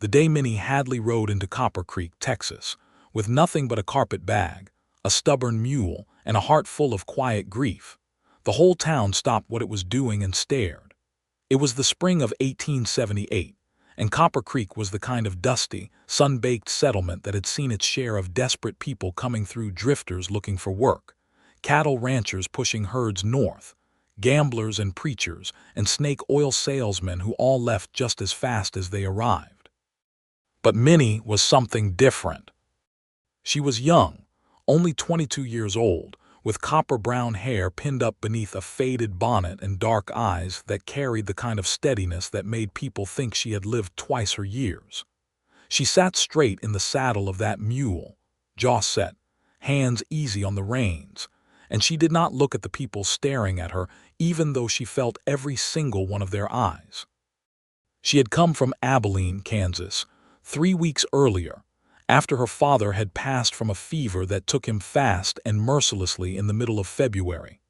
the day Minnie Hadley rode into Copper Creek, Texas, with nothing but a carpet bag, a stubborn mule, and a heart full of quiet grief. The whole town stopped what it was doing and stared. It was the spring of 1878, and Copper Creek was the kind of dusty, sun-baked settlement that had seen its share of desperate people coming through, drifters looking for work, cattle ranchers pushing herds north, gamblers and preachers, and snake oil salesmen who all left just as fast as they arrived. But Minnie was something different. She was young, only 22 years old, with copper-brown hair pinned up beneath a faded bonnet and dark eyes that carried the kind of steadiness that made people think she had lived twice her years. She sat straight in the saddle of that mule, jaw set, hands easy on the reins, and she did not look at the people staring at her, even though she felt every single one of their eyes. She had come from Abilene, Kansas, 3 weeks earlier, after her father had passed from a fever that took him fast and mercilessly in the middle of February.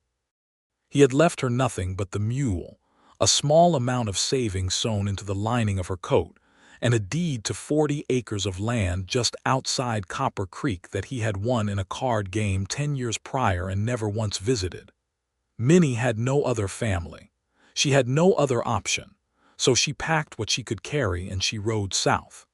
He had left her nothing but the mule, a small amount of savings sewn into the lining of her coat, and a deed to 40 acres of land just outside Copper Creek that he had won in a card game 10 years prior and never once visited. Minnie had no other family. She had no other option, so she packed what she could carry and she rode south.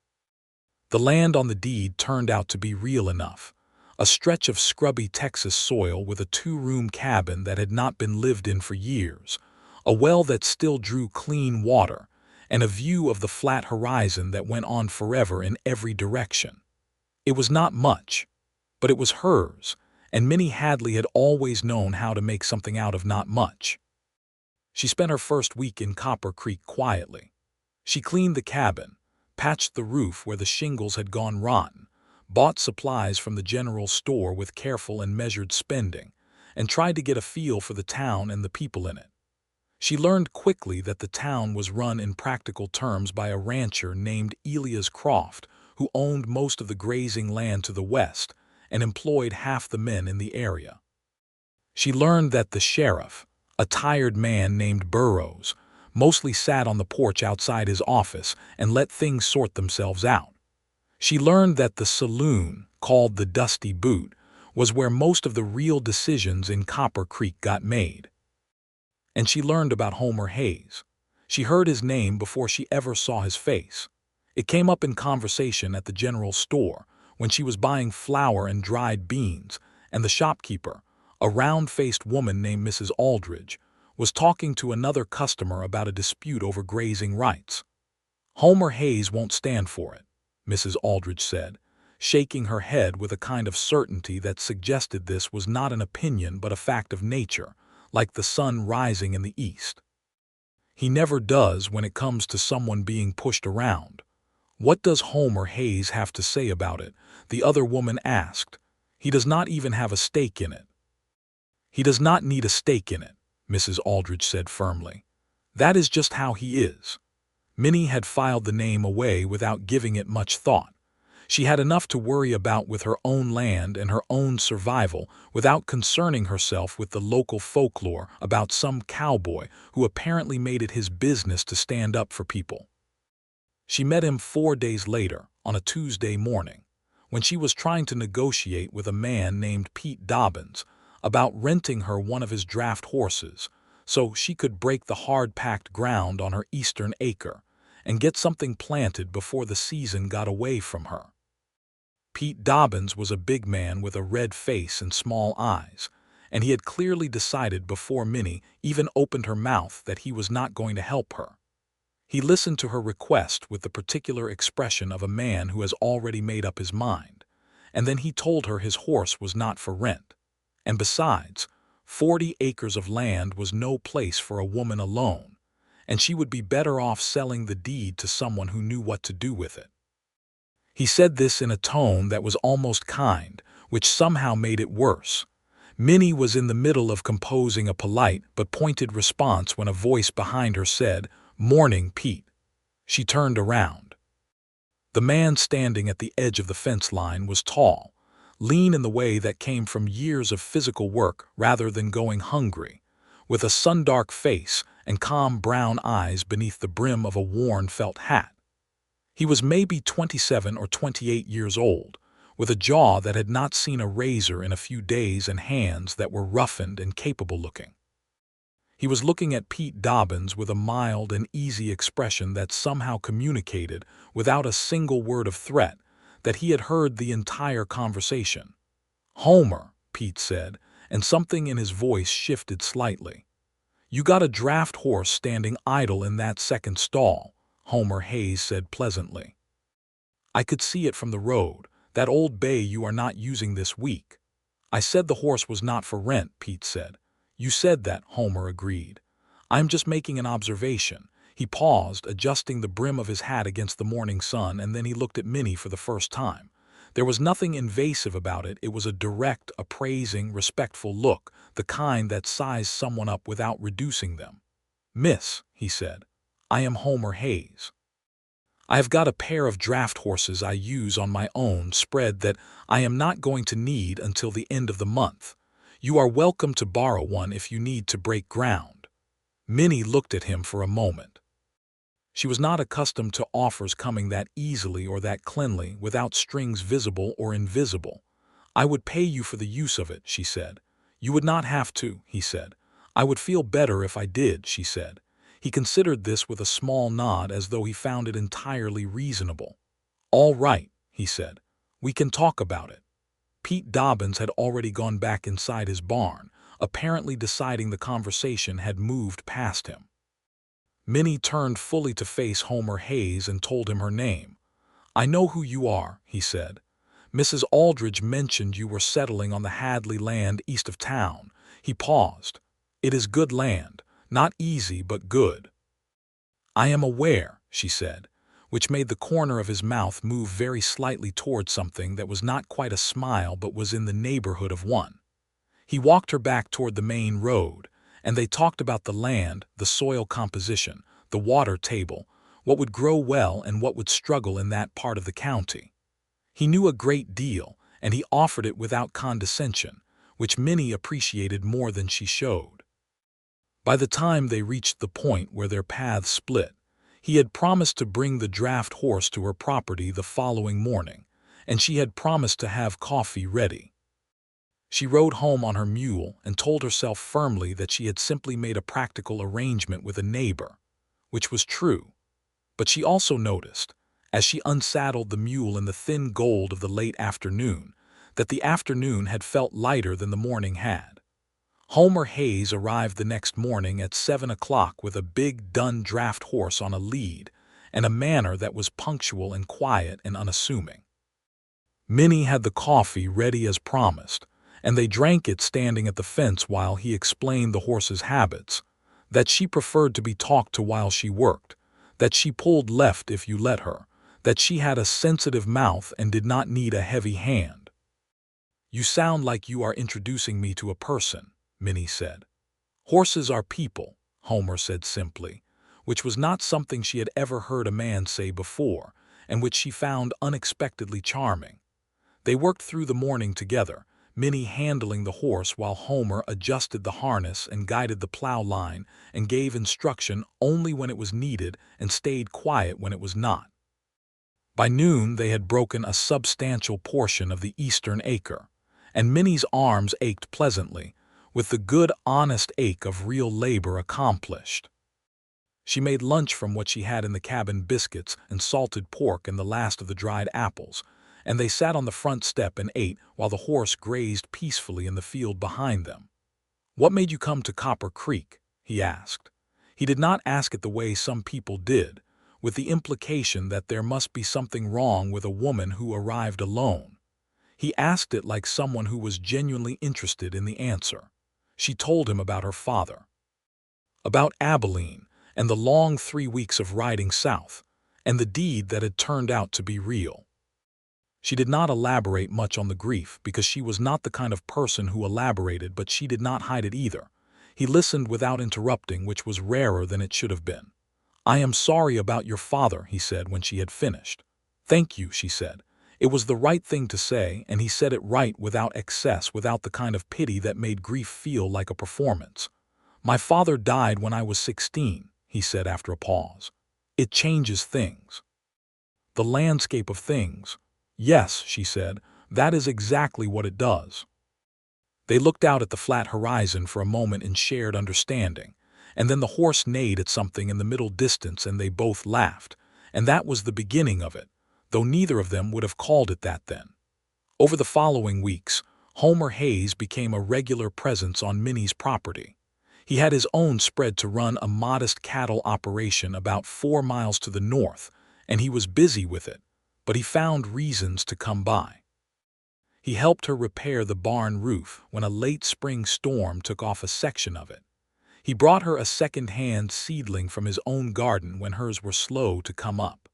The land on the deed turned out to be real enough, a stretch of scrubby Texas soil with a 2-room cabin that had not been lived in for years, a well that still drew clean water, and a view of the flat horizon that went on forever in every direction. It was not much, but it was hers, and Minnie Hadley had always known how to make something out of not much. She spent her first week in Copper Creek quietly. She cleaned the cabin, patched the roof where the shingles had gone rotten, bought supplies from the general store with careful and measured spending, and tried to get a feel for the town and the people in it. She learned quickly that the town was run in practical terms by a rancher named Elias Croft, who owned most of the grazing land to the west and employed half the men in the area. She learned that the sheriff, a tired man named Burroughs, mostly sat on the porch outside his office and let things sort themselves out. She learned that the saloon, called the Dusty Boot, was where most of the real decisions in Copper Creek got made. And she learned about Homer Hayes. She heard his name before she ever saw his face. It came up in conversation at the general store when she was buying flour and dried beans, and the shopkeeper, a round-faced woman named Mrs. Aldridge, was talking to another customer about a dispute over grazing rights. "Homer Hayes won't stand for it," Mrs. Aldridge said, shaking her head with a kind of certainty that suggested this was not an opinion but a fact of nature, like the sun rising in the east. "He never does when it comes to someone being pushed around." "What does Homer Hayes have to say about it?" the other woman asked. "He does not even have a stake in it." "He does not need a stake in it," Mrs. Aldridge said firmly. "That is just how he is." Minnie had filed the name away without giving it much thought. She had enough to worry about with her own land and her own survival without concerning herself with the local folklore about some cowboy who apparently made it his business to stand up for people. She met him 4 days later, on a Tuesday morning, when she was trying to negotiate with a man named Pete Dobbins about renting her one of his draft horses so she could break the hard-packed ground on her eastern acre and get something planted before the season got away from her. Pete Dobbins was a big man with a red face and small eyes, and he had clearly decided before Minnie even opened her mouth that he was not going to help her. He listened to her request with the particular expression of a man who has already made up his mind, and then he told her his horse was not for rent. And besides, 40 acres of land was no place for a woman alone, and she would be better off selling the deed to someone who knew what to do with it. He said this in a tone that was almost kind, which somehow made it worse. Minnie was in the middle of composing a polite but pointed response when a voice behind her said, "Morning, Pete." She turned around. The man standing at the edge of the fence line was tall, lean in the way that came from years of physical work rather than going hungry, with a sun-dark face and calm brown eyes beneath the brim of a worn felt hat. He was maybe 27 or 28 years old, with a jaw that had not seen a razor in a few days and hands that were roughened and capable-looking. He was looking at Pete Dobbins with a mild and easy expression that somehow communicated, without a single word of threat, that he had heard the entire conversation. "Homer," Pete said, and something in his voice shifted slightly. "You got a draft horse standing idle in that second stall," Homer Hayes said pleasantly. "I could see it from the road, that old bay you are not using this week." "I said the horse was not for rent," Pete said. "You said that," Homer agreed. "I'm just making an observation." He paused, adjusting the brim of his hat against the morning sun, and then he looked at Minnie for the first time. There was nothing invasive about it. It was a direct, appraising, respectful look, the kind that sized someone up without reducing them. "Miss," he said, "I am Homer Hayes. I have got a pair of draft horses I use on my own spread that I am not going to need until the end of the month. You are welcome to borrow one if you need to break ground." Minnie looked at him for a moment. She was not accustomed to offers coming that easily or that cleanly, without strings visible or invisible. "I would pay you for the use of it," she said. "You would not have to," he said. "I would feel better if I did," she said. He considered this with a small nod as though he found it entirely reasonable. "All right," he said. "We can talk about it." Pete Dobbins had already gone back inside his barn, apparently deciding the conversation had moved past him. Minnie turned fully to face Homer Hayes and told him her name. "I know who you are," he said. "Mrs. Aldridge mentioned you were settling on the Hadley land east of town." He paused. "It is good land, not easy but good." "I am aware," she said, which made the corner of his mouth move very slightly toward something that was not quite a smile but was in the neighborhood of one. He walked her back toward the main road, and they talked about the land, the soil composition, the water table, what would grow well and what would struggle in that part of the county. He knew a great deal, and he offered it without condescension, which Minnie appreciated more than she showed. By the time they reached the point where their paths split, he had promised to bring the draft horse to her property the following morning, and she had promised to have coffee ready. She rode home on her mule and told herself firmly that she had simply made a practical arrangement with a neighbor, which was true. But she also noticed, as she unsaddled the mule in the thin gold of the late afternoon, that the afternoon had felt lighter than the morning had. Homer Hayes arrived the next morning at 7 o'clock with a big dun draft horse on a lead, and a manner that was punctual and quiet and unassuming. Minnie had the coffee ready as promised, and they drank it standing at the fence while he explained the horse's habits, that she preferred to be talked to while she worked, that she pulled left if you let her, that she had a sensitive mouth and did not need a heavy hand. "You sound like you are introducing me to a person," Minnie said. "Horses are people," Homer said simply, which was not something she had ever heard a man say before, and which she found unexpectedly charming. They worked through the morning together, Minnie handling the horse while Homer adjusted the harness and guided the plow line and gave instruction only when it was needed and stayed quiet when it was not. By noon they had broken a substantial portion of the eastern acre, and Minnie's arms ached pleasantly, with the good, honest ache of real labor accomplished. She made lunch from what she had in the cabin: biscuits and salted pork and the last of the dried apples, and they sat on the front step and ate while the horse grazed peacefully in the field behind them. "What made you come to Copper Creek?" he asked. He did not ask it the way some people did, with the implication that there must be something wrong with a woman who arrived alone. He asked it like someone who was genuinely interested in the answer. She told him about her father, about Abilene, and the long 3 weeks of riding south, and the deed that had turned out to be real. She did not elaborate much on the grief because she was not the kind of person who elaborated, but she did not hide it either. He listened without interrupting, which was rarer than it should have been. "I am sorry about your father," he said when she had finished. "Thank you," she said. It was the right thing to say, and he said it right without excess, without the kind of pity that made grief feel like a performance. "My father died when I was 16, he said after a pause. "It changes things." the landscape of things. Yes, she said, that is exactly what it does. They looked out at the flat horizon for a moment in shared understanding, and then the horse neighed at something in the middle distance and they both laughed, and that was the beginning of it, though neither of them would have called it that then. Over the following weeks, Homer Hayes became a regular presence on Minnie's property. He had his own spread to run a modest cattle operation about 4 miles to the north, and he was busy with it, but he found reasons to come by. He helped her repair the barn roof when a late spring storm took off a section of it. He brought her a second-hand seedling from his own garden when hers were slow to come up.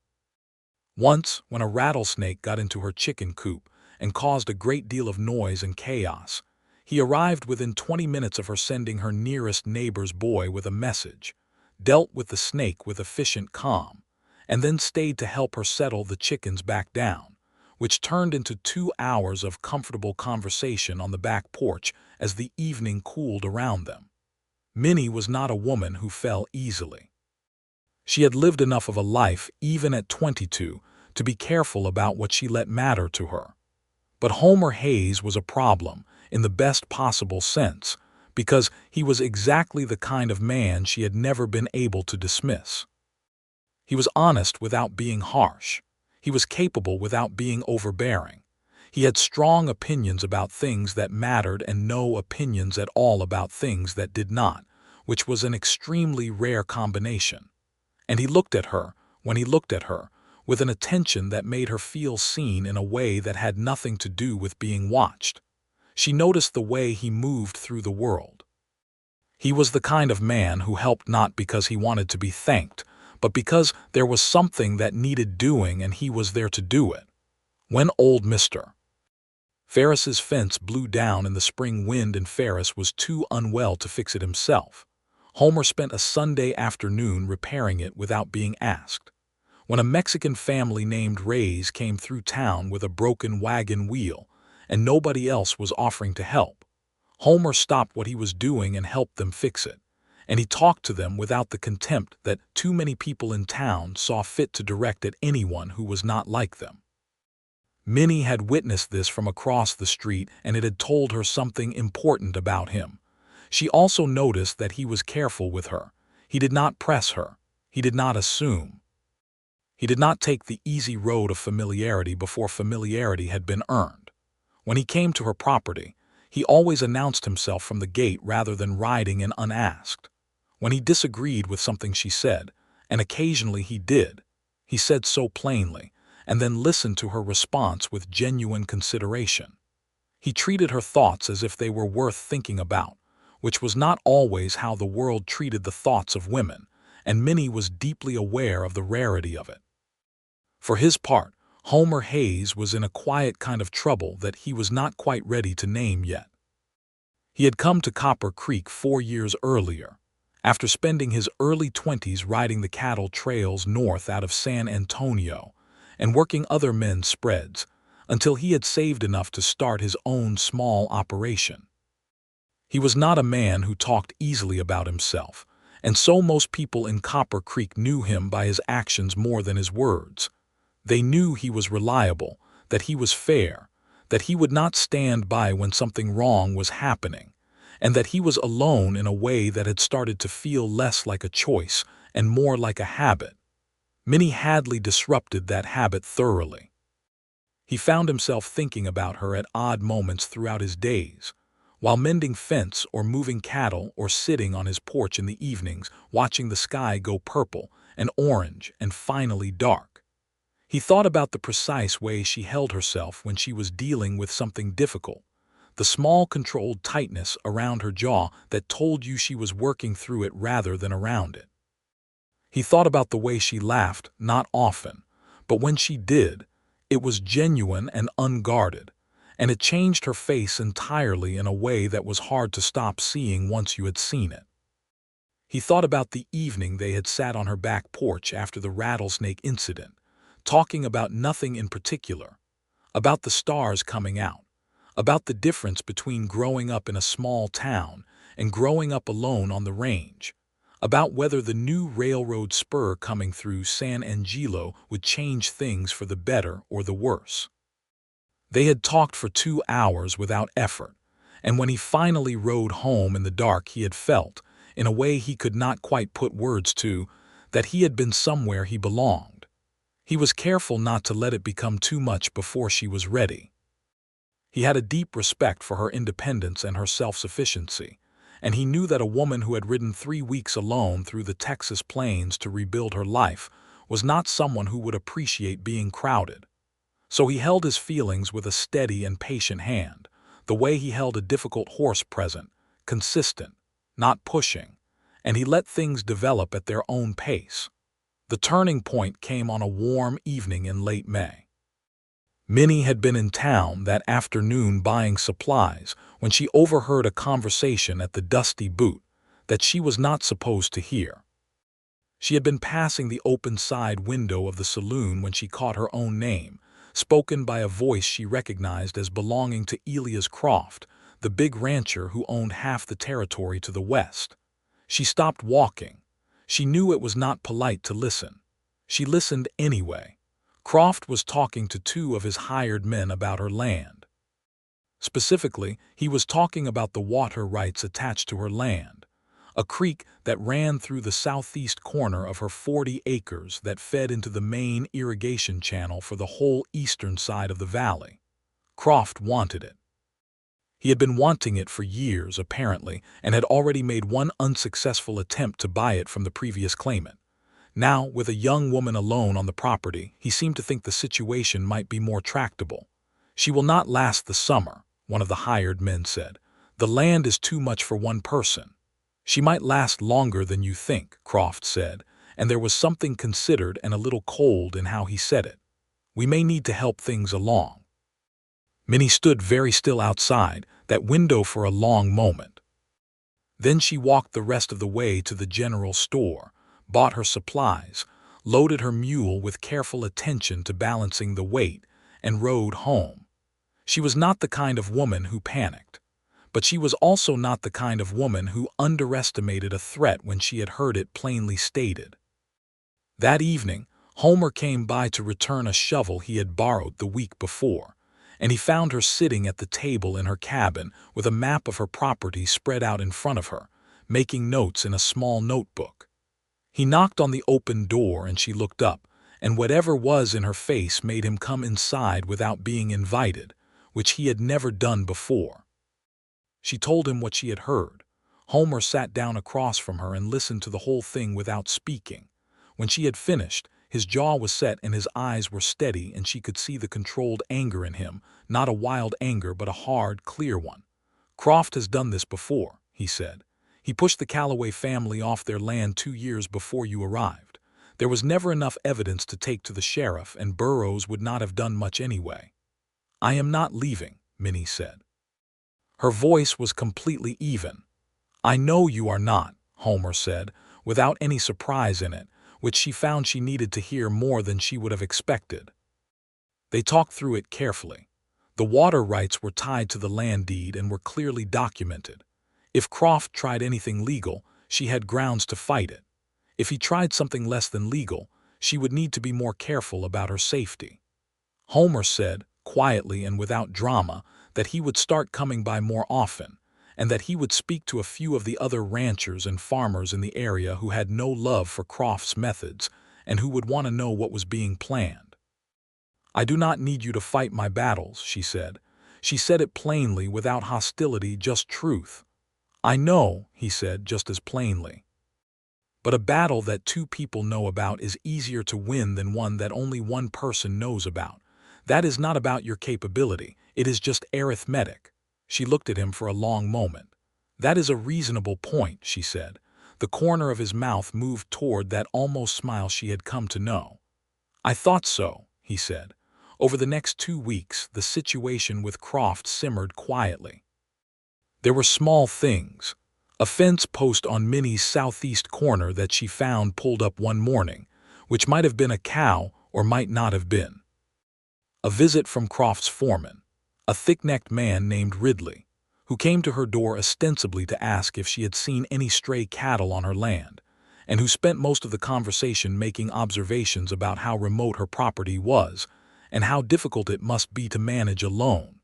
Once, when a rattlesnake got into her chicken coop and caused a great deal of noise and chaos, he arrived within 20 minutes of her sending her nearest neighbor's boy with a message, dealt with the snake with efficient calm, and then stayed to help her settle the chickens back down, which turned into 2 hours of comfortable conversation on the back porch as the evening cooled around them. Minnie was not a woman who fell easily. She had lived enough of a life, even at 22, to be careful about what she let matter to her. But Homer Hayes was a problem, in the best possible sense, because he was exactly the kind of man she had never been able to dismiss. He was honest without being harsh. He was capable without being overbearing. He had strong opinions about things that mattered and no opinions at all about things that did not, which was an extremely rare combination. And he looked at her, when he looked at her, with an attention that made her feel seen in a way that had nothing to do with being watched. She noticed the way he moved through the world. He was the kind of man who helped not because he wanted to be thanked, but because there was something that needed doing and he was there to do it. When old Mr. Ferris's fence blew down in the spring wind and Ferris was too unwell to fix it himself, Homer spent a Sunday afternoon repairing it without being asked. When a Mexican family named Reyes came through town with a broken wagon wheel and nobody else was offering to help, Homer stopped what he was doing and helped them fix it, and he talked to them without the contempt that too many people in town saw fit to direct at anyone who was not like them. Minnie had witnessed this from across the street and it had told her something important about him. She also noticed that he was careful with her. He did not press her. He did not assume. He did not take the easy road of familiarity before familiarity had been earned. When he came to her property, he always announced himself from the gate rather than riding in unasked. When he disagreed with something she said, and occasionally he did, he said so plainly, and then listened to her response with genuine consideration. He treated her thoughts as if they were worth thinking about, which was not always how the world treated the thoughts of women, and Minnie was deeply aware of the rarity of it. For his part, Homer Hayes was in a quiet kind of trouble that he was not quite ready to name yet. He had come to Copper Creek 4 years earlier, after spending his early 20s riding the cattle trails north out of San Antonio and working other men's spreads, until he had saved enough to start his own small operation. He was not a man who talked easily about himself, and so most people in Copper Creek knew him by his actions more than his words. They knew he was reliable, that he was fair, that he would not stand by when something wrong was happening, and that he was alone in a way that had started to feel less like a choice and more like a habit. Minnie Hadley disrupted that habit thoroughly. He found himself thinking about her at odd moments throughout his days, while mending fence or moving cattle or sitting on his porch in the evenings watching the sky go purple and orange and finally dark. He thought about the precise way she held herself when she was dealing with something difficult, the small controlled tightness around her jaw that told you she was working through it rather than around it. He thought about the way she laughed, not often, but when she did, it was genuine and unguarded, and it changed her face entirely in a way that was hard to stop seeing once you had seen it. He thought about the evening they had sat on her back porch after the rattlesnake incident, talking about nothing in particular, about the stars coming out, about the difference between growing up in a small town and growing up alone on the range, about whether the new railroad spur coming through San Angelo would change things for the better or the worse. They had talked for 2 hours without effort, and when he finally rode home in the dark he had felt, in a way he could not quite put words to, that he had been somewhere he belonged. He was careful not to let it become too much before she was ready. He had a deep respect for her independence and her self-sufficiency, and he knew that a woman who had ridden 3 weeks alone through the Texas plains to rebuild her life was not someone who would appreciate being crowded. So he held his feelings with a steady and patient hand, the way he held a difficult horse present, consistent, not pushing, and he let things develop at their own pace. The turning point came on a warm evening in late May. Minnie had been in town that afternoon buying supplies when she overheard a conversation at the Dusty Boot that she was not supposed to hear. She had been passing the open side window of the saloon when she caught her own name, spoken by a voice she recognized as belonging to Elias Croft, the big rancher who owned half the territory to the west. She stopped walking. She knew it was not polite to listen. She listened anyway. Croft was talking to 2 of his hired men about her land. Specifically, he was talking about the water rights attached to her land, a creek that ran through the southeast corner of her 40 acres that fed into the main irrigation channel for the whole eastern side of the valley. Croft wanted it. He had been wanting it for years, apparently, and had already made one unsuccessful attempt to buy it from the previous claimant. Now, with a young woman alone on the property, he seemed to think the situation might be more tractable. "She will not last the summer," one of the hired men said. "The land is too much for one person." "She might last longer than you think," Croft said, and there was something considered and a little cold in how he said it. "We may need to help things along." Minnie stood very still outside that window for a long moment. Then she walked the rest of the way to the general store, bought her supplies, loaded her mule with careful attention to balancing the weight, and rode home. She was not the kind of woman who panicked, but she was also not the kind of woman who underestimated a threat when she had heard it plainly stated. That evening, Homer came by to return a shovel he had borrowed the week before, and he found her sitting at the table in her cabin with a map of her property spread out in front of her, making notes in a small notebook. He knocked on the open door and she looked up, and whatever was in her face made him come inside without being invited, which he had never done before. She told him what she had heard. Homer sat down across from her and listened to the whole thing without speaking. When she had finished, his jaw was set and his eyes were steady, and she could see the controlled anger in him, not a wild anger but a hard, clear one. "Croft has done this before," he said. "He pushed the Calloway family off their land 2 years before you arrived. There was never enough evidence to take to the sheriff, and Burroughs would not have done much anyway." "I am not leaving," Minnie said. Her voice was completely even. "I know you are not," Homer said, without any surprise in it, which she found she needed to hear more than she would have expected. They talked through it carefully. The water rights were tied to the land deed and were clearly documented. If Croft tried anything legal, she had grounds to fight it. If he tried something less than legal, she would need to be more careful about her safety. Homer said, quietly and without drama, that he would start coming by more often, and that he would speak to a few of the other ranchers and farmers in the area who had no love for Croft's methods and who would want to know what was being planned. "I do not need you to fight my battles," she said. She said it plainly, without hostility, just truth. "I know," he said just as plainly. "But a battle that 2 people know about is easier to win than one that only one person knows about. That is not about your capability, it is just arithmetic." She looked at him for a long moment. "That is a reasonable point," she said. The corner of his mouth moved toward that almost smile she had come to know. "I thought so," he said. Over the next 2 weeks, the situation with Croft simmered quietly. There were small things. A fence post on Minnie's southeast corner that she found pulled up one morning, which might have been a cow or might not have been. A visit from Croft's foreman, a thick-necked man named Ridley, who came to her door ostensibly to ask if she had seen any stray cattle on her land, and who spent most of the conversation making observations about how remote her property was and how difficult it must be to manage alone.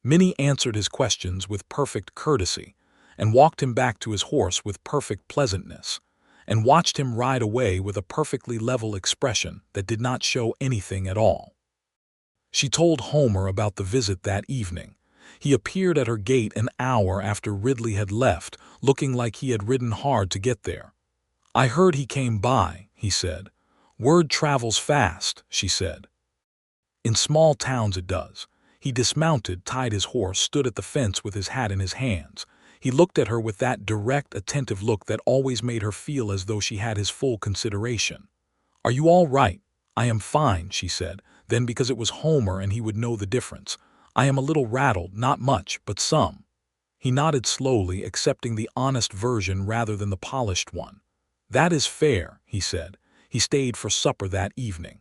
Minnie answered his questions with perfect courtesy and walked him back to his horse with perfect pleasantness, and watched him ride away with a perfectly level expression that did not show anything at all. She told Homer about the visit that evening. He appeared at her gate an hour after Ridley had left, looking like he had ridden hard to get there. "I heard he came by," he said. "Word travels fast," she said. "In small towns it does." He dismounted, tied his horse, stood at the fence with his hat in his hands. He looked at her with that direct, attentive look that always made her feel as though she had his full consideration. "Are you all right?" "I am fine," she said. Then, because it was Homer and he would know the difference, "I am a little rattled, not much, but some." He nodded slowly, accepting the honest version rather than the polished one. "That is fair," he said. He stayed for supper that evening.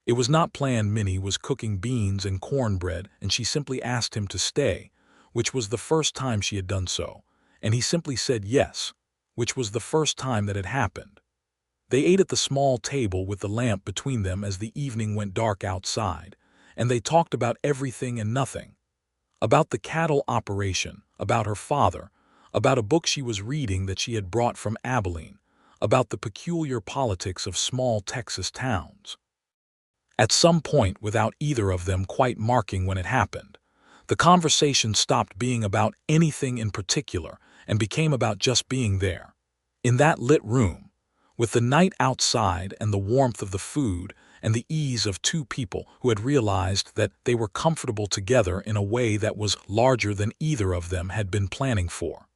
It was not planned. Minnie was cooking beans and cornbread, and she simply asked him to stay, which was the first time she had done so, and he simply said yes, which was the first time that had happened. They ate at the small table with the lamp between them as the evening went dark outside, and they talked about everything and nothing. About the cattle operation, about her father, about a book she was reading that she had brought from Abilene, about the peculiar politics of small Texas towns. At some point, without either of them quite marking when it happened, the conversation stopped being about anything in particular and became about just being there, in that lit room, with the night outside and the warmth of the food and the ease of two people who had realized that they were comfortable together in a way that was larger than either of them had been planning for.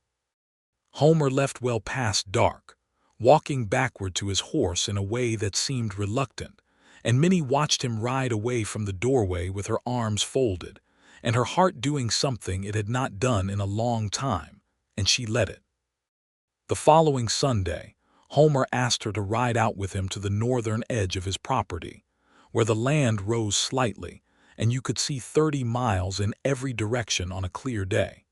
Homer left well past dark, walking backward to his horse in a way that seemed reluctant, and Minnie watched him ride away from the doorway with her arms folded, and her heart doing something it had not done in a long time, and she let it. The following Sunday, Homer asked her to ride out with him to the northern edge of his property, where the land rose slightly, and you could see 30 miles in every direction on a clear day.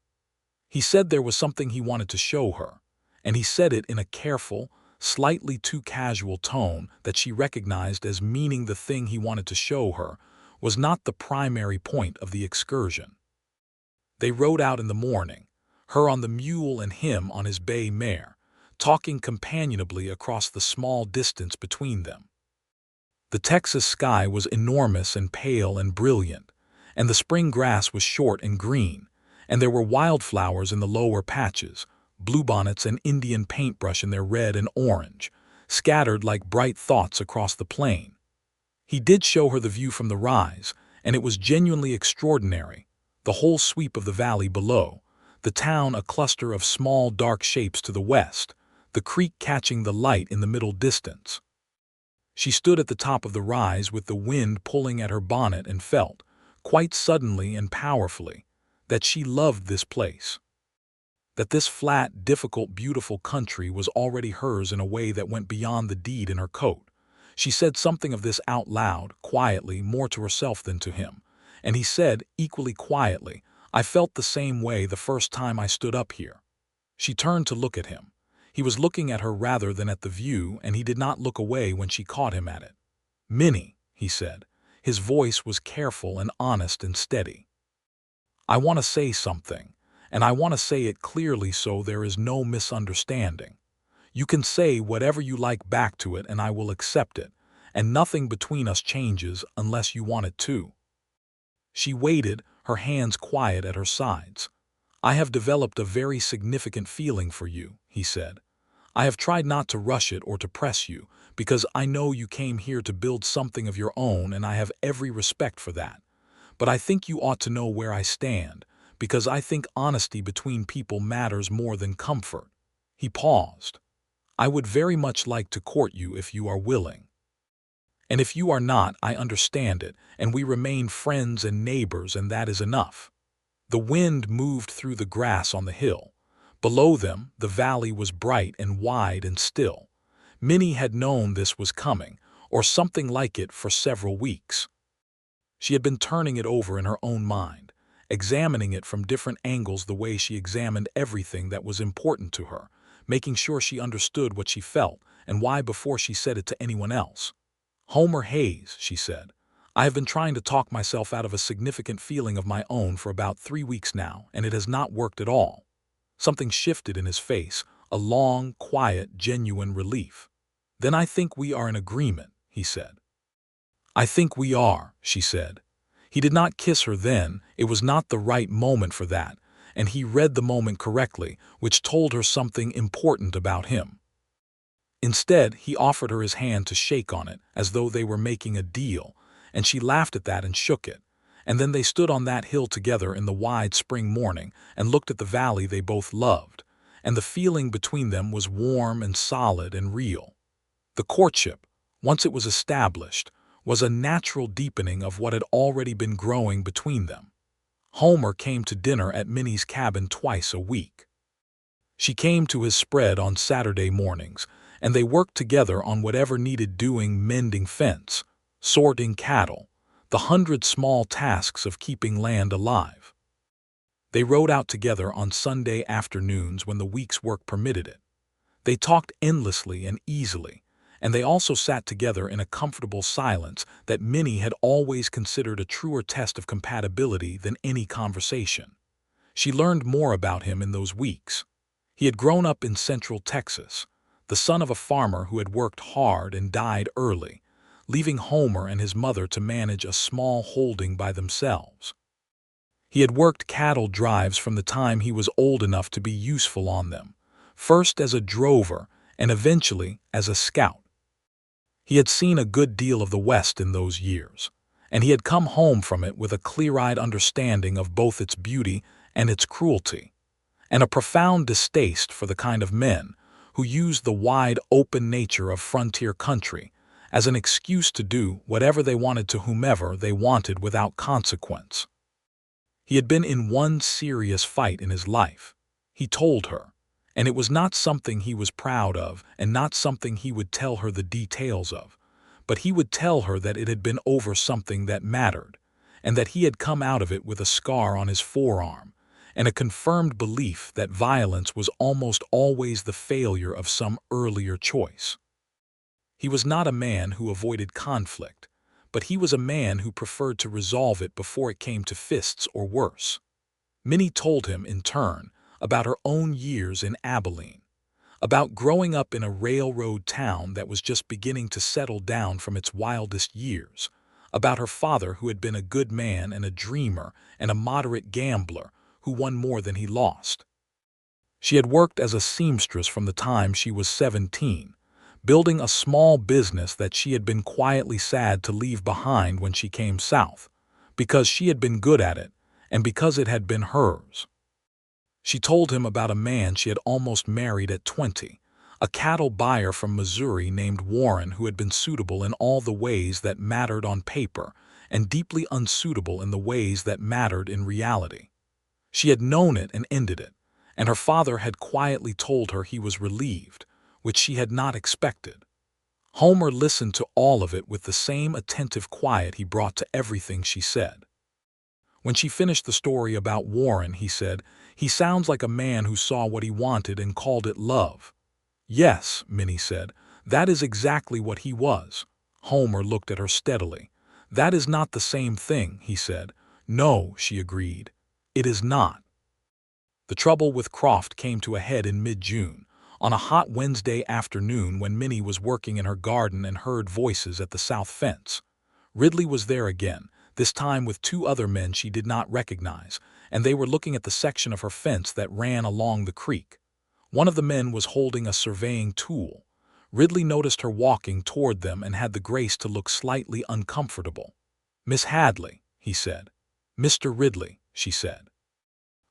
He said there was something he wanted to show her, and he said it in a careful, slightly too casual tone that she recognized as meaning the thing he wanted to show her was not the primary point of the excursion. They rode out in the morning, her on the mule and him on his bay mare, talking companionably across the small distance between them. The Texas sky was enormous and pale and brilliant, and the spring grass was short and green, and there were wildflowers in the lower patches, bluebonnets and Indian paintbrush in their red and orange, scattered like bright thoughts across the plain. He did show her the view from the rise, and it was genuinely extraordinary, the whole sweep of the valley below, the town a cluster of small dark shapes to the west, the creek catching the light in the middle distance. She stood at the top of the rise with the wind pulling at her bonnet and felt, quite suddenly and powerfully, that she loved this place. That this flat, difficult, beautiful country was already hers in a way that went beyond the deed in her coat. She said something of this out loud, quietly, more to herself than to him, and he said, equally quietly, "I felt the same way the first time I stood up here." She turned to look at him. He was looking at her rather than at the view, and he did not look away when she caught him at it. "Minnie," he said. His voice was careful and honest and steady. "I want to say something, and I want to say it clearly so there is no misunderstanding. You can say whatever you like back to it and I will accept it, and nothing between us changes unless you want it to." She waited, her hands quiet at her sides. "I have developed a very significant feeling for you," he said. "I have tried not to rush it or to press you, because I know you came here to build something of your own and I have every respect for that. But I think you ought to know where I stand, because I think honesty between people matters more than comfort." He paused. "I would very much like to court you if you are willing. And if you are not, I understand it, and we remain friends and neighbors, and that is enough." The wind moved through the grass on the hill. Below them, the valley was bright and wide and still. Minnie had known this was coming, or something like it, for several weeks. She had been turning it over in her own mind, examining it from different angles the way she examined everything that was important to her, making sure she understood what she felt and why before she said it to anyone else. "Homer Hayes," she said, "I have been trying to talk myself out of a significant feeling of my own for about 3 weeks now, and it has not worked at all." Something shifted in his face, a long, quiet, genuine relief. "Then I think we are in agreement," he said. "I think we are," she said. He did not kiss her then, it was not the right moment for that, and he read the moment correctly, which told her something important about him. Instead, he offered her his hand to shake on it, as though they were making a deal, and she laughed at that and shook it. And then they stood on that hill together in the wide spring morning and looked at the valley they both loved, and the feeling between them was warm and solid and real. The courtship, once it was established, was a natural deepening of what had already been growing between them. Homer came to dinner at Minnie's cabin twice a week. She came to his spread on Saturday mornings, and they worked together on whatever needed doing, mending fence, sorting cattle, the 100 small tasks of keeping land alive. They rode out together on Sunday afternoons when the week's work permitted it. They talked endlessly and easily, and they also sat together in a comfortable silence that Minnie had always considered a truer test of compatibility than any conversation. She learned more about him in those weeks. He had grown up in Central Texas, the son of a farmer who had worked hard and died early, leaving Homer and his mother to manage a small holding by themselves. He had worked cattle drives from the time he was old enough to be useful on them, first as a drover and eventually as a scout. He had seen a good deal of the West in those years, and he had come home from it with a clear-eyed understanding of both its beauty and its cruelty, and a profound distaste for the kind of men who used the wide open nature of frontier country as an excuse to do whatever they wanted to whomever they wanted without consequence. He had been in one serious fight in his life, he told her, and it was not something he was proud of and not something he would tell her the details of, but he would tell her that it had been over something that mattered, and that he had come out of it with a scar on his forearm, and a confirmed belief that violence was almost always the failure of some earlier choice. He was not a man who avoided conflict, but he was a man who preferred to resolve it before it came to fists or worse. Minnie told him, in turn, about her own years in Abilene, about growing up in a railroad town that was just beginning to settle down from its wildest years, about her father who had been a good man and a dreamer and a moderate gambler who won more than he lost. She had worked as a seamstress from the time she was 17, building a small business that she had been quietly sad to leave behind when she came south, because she had been good at it and because it had been hers. She told him about a man she had almost married at 20, a cattle buyer from Missouri named Warren who had been suitable in all the ways that mattered on paper and deeply unsuitable in the ways that mattered in reality. She had known it and ended it, and her father had quietly told her he was relieved, which she had not expected. Homer listened to all of it with the same attentive quiet he brought to everything she said. When she finished the story about Warren, he said, "He sounds like a man who saw what he wanted and called it love." "Yes," Minnie said, "that is exactly what he was." Homer looked at her steadily. "That is not the same thing," he said. "No," she agreed. "It is not." The trouble with Croft came to a head in mid-June, on a hot Wednesday afternoon when Minnie was working in her garden and heard voices at the south fence. Ridley was there again, this time with 2 other men she did not recognize, and they were looking at the section of her fence that ran along the creek. One of the men was holding a surveying tool. Ridley noticed her walking toward them and had the grace to look slightly uncomfortable. "Miss Hadley," he said. "Mr. Ridley," she said.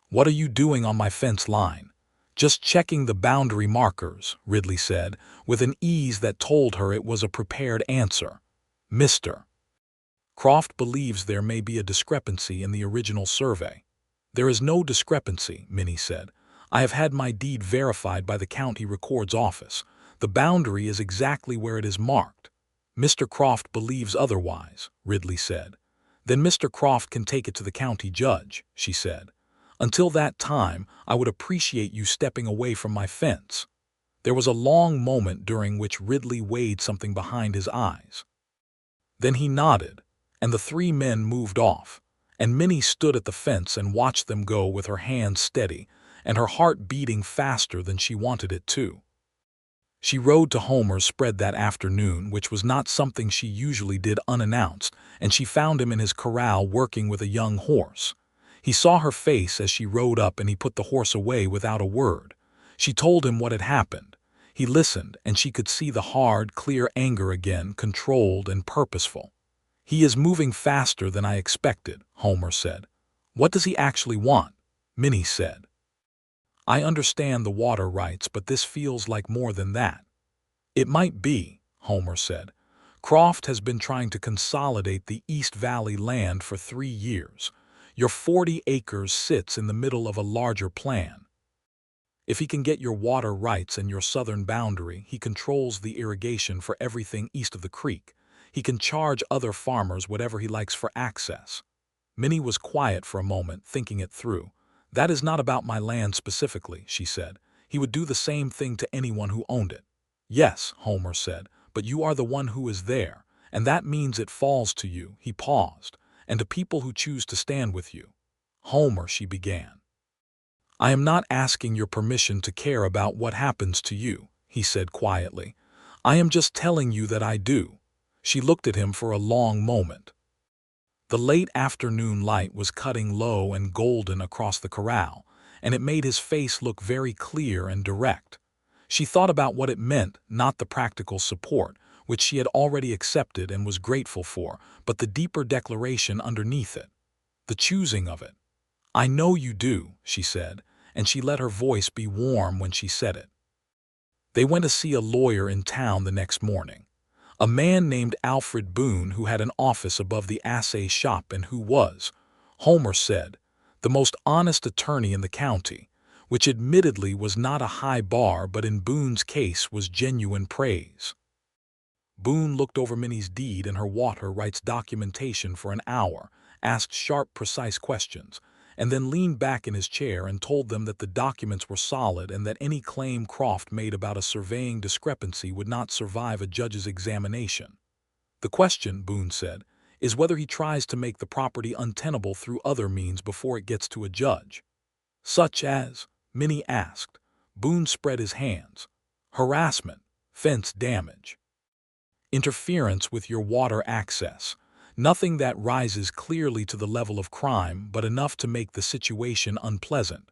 "What are you doing on my fence line?" "Just checking the boundary markers," Ridley said, with an ease that told her it was a prepared answer. "Mr. Croft believes there may be a discrepancy in the original survey." "There is no discrepancy," Minnie said. "I have had my deed verified by the county records office. The boundary is exactly where it is marked." "Mr. Croft believes otherwise," Ridley said. "Then Mr. Croft can take it to the county judge," she said. "Until that time, I would appreciate you stepping away from my fence." There was a long moment during which Ridley weighed something behind his eyes. Then he nodded, and the three men moved off, and Minnie stood at the fence and watched them go with her hands steady and her heart beating faster than she wanted it to. She rode to Homer's spread that afternoon, which was not something she usually did unannounced, and she found him in his corral working with a young horse. He saw her face as she rode up, and he put the horse away without a word. She told him what had happened. He listened, and she could see the hard, clear anger again, controlled and purposeful. "He is moving faster than I expected," Homer said. "What does he actually want?" Minnie said. "I understand the water rights, but this feels like more than that." "It might be," Homer said. "Croft has been trying to consolidate the East Valley land for 3 years. Your 40 acres sits in the middle of a larger plan. If he can get your water rights and your southern boundary, he controls the irrigation for everything east of the creek. He can charge other farmers whatever he likes for access." Minnie was quiet for a moment, thinking it through. "That is not about my land specifically," she said. "He would do the same thing to anyone who owned it." "Yes," Homer said, "but you are the one who is there, and that means it falls to you." He paused. "And to people who choose to stand with you." "Homer," she began. "I am not asking your permission to care about what happens to you," he said quietly. "I am just telling you that I do." She looked at him for a long moment. The late afternoon light was cutting low and golden across the corral, and it made his face look very clear and direct. She thought about what it meant, not the practical support, which she had already accepted and was grateful for, but the deeper declaration underneath it. The choosing of it. "I know you do," she said, and she let her voice be warm when she said it. They went to see a lawyer in town the next morning. A man named Alfred Boone, who had an office above the assay shop and who was, Homer said, the most honest attorney in the county, which admittedly was not a high bar, but in Boone's case was genuine praise. Boone looked over Minnie's deed and her water rights documentation for an hour, asked sharp, precise questions, and then leaned back in his chair and told them that the documents were solid and that any claim Croft made about a surveying discrepancy would not survive a judge's examination. "The question," Boone said, "is whether he tries to make the property untenable through other means before it gets to a judge." "Such as?" Minnie asked. Boone spread his hands. "Harassment, fence damage, interference with your water access. Nothing that rises clearly to the level of crime, but enough to make the situation unpleasant."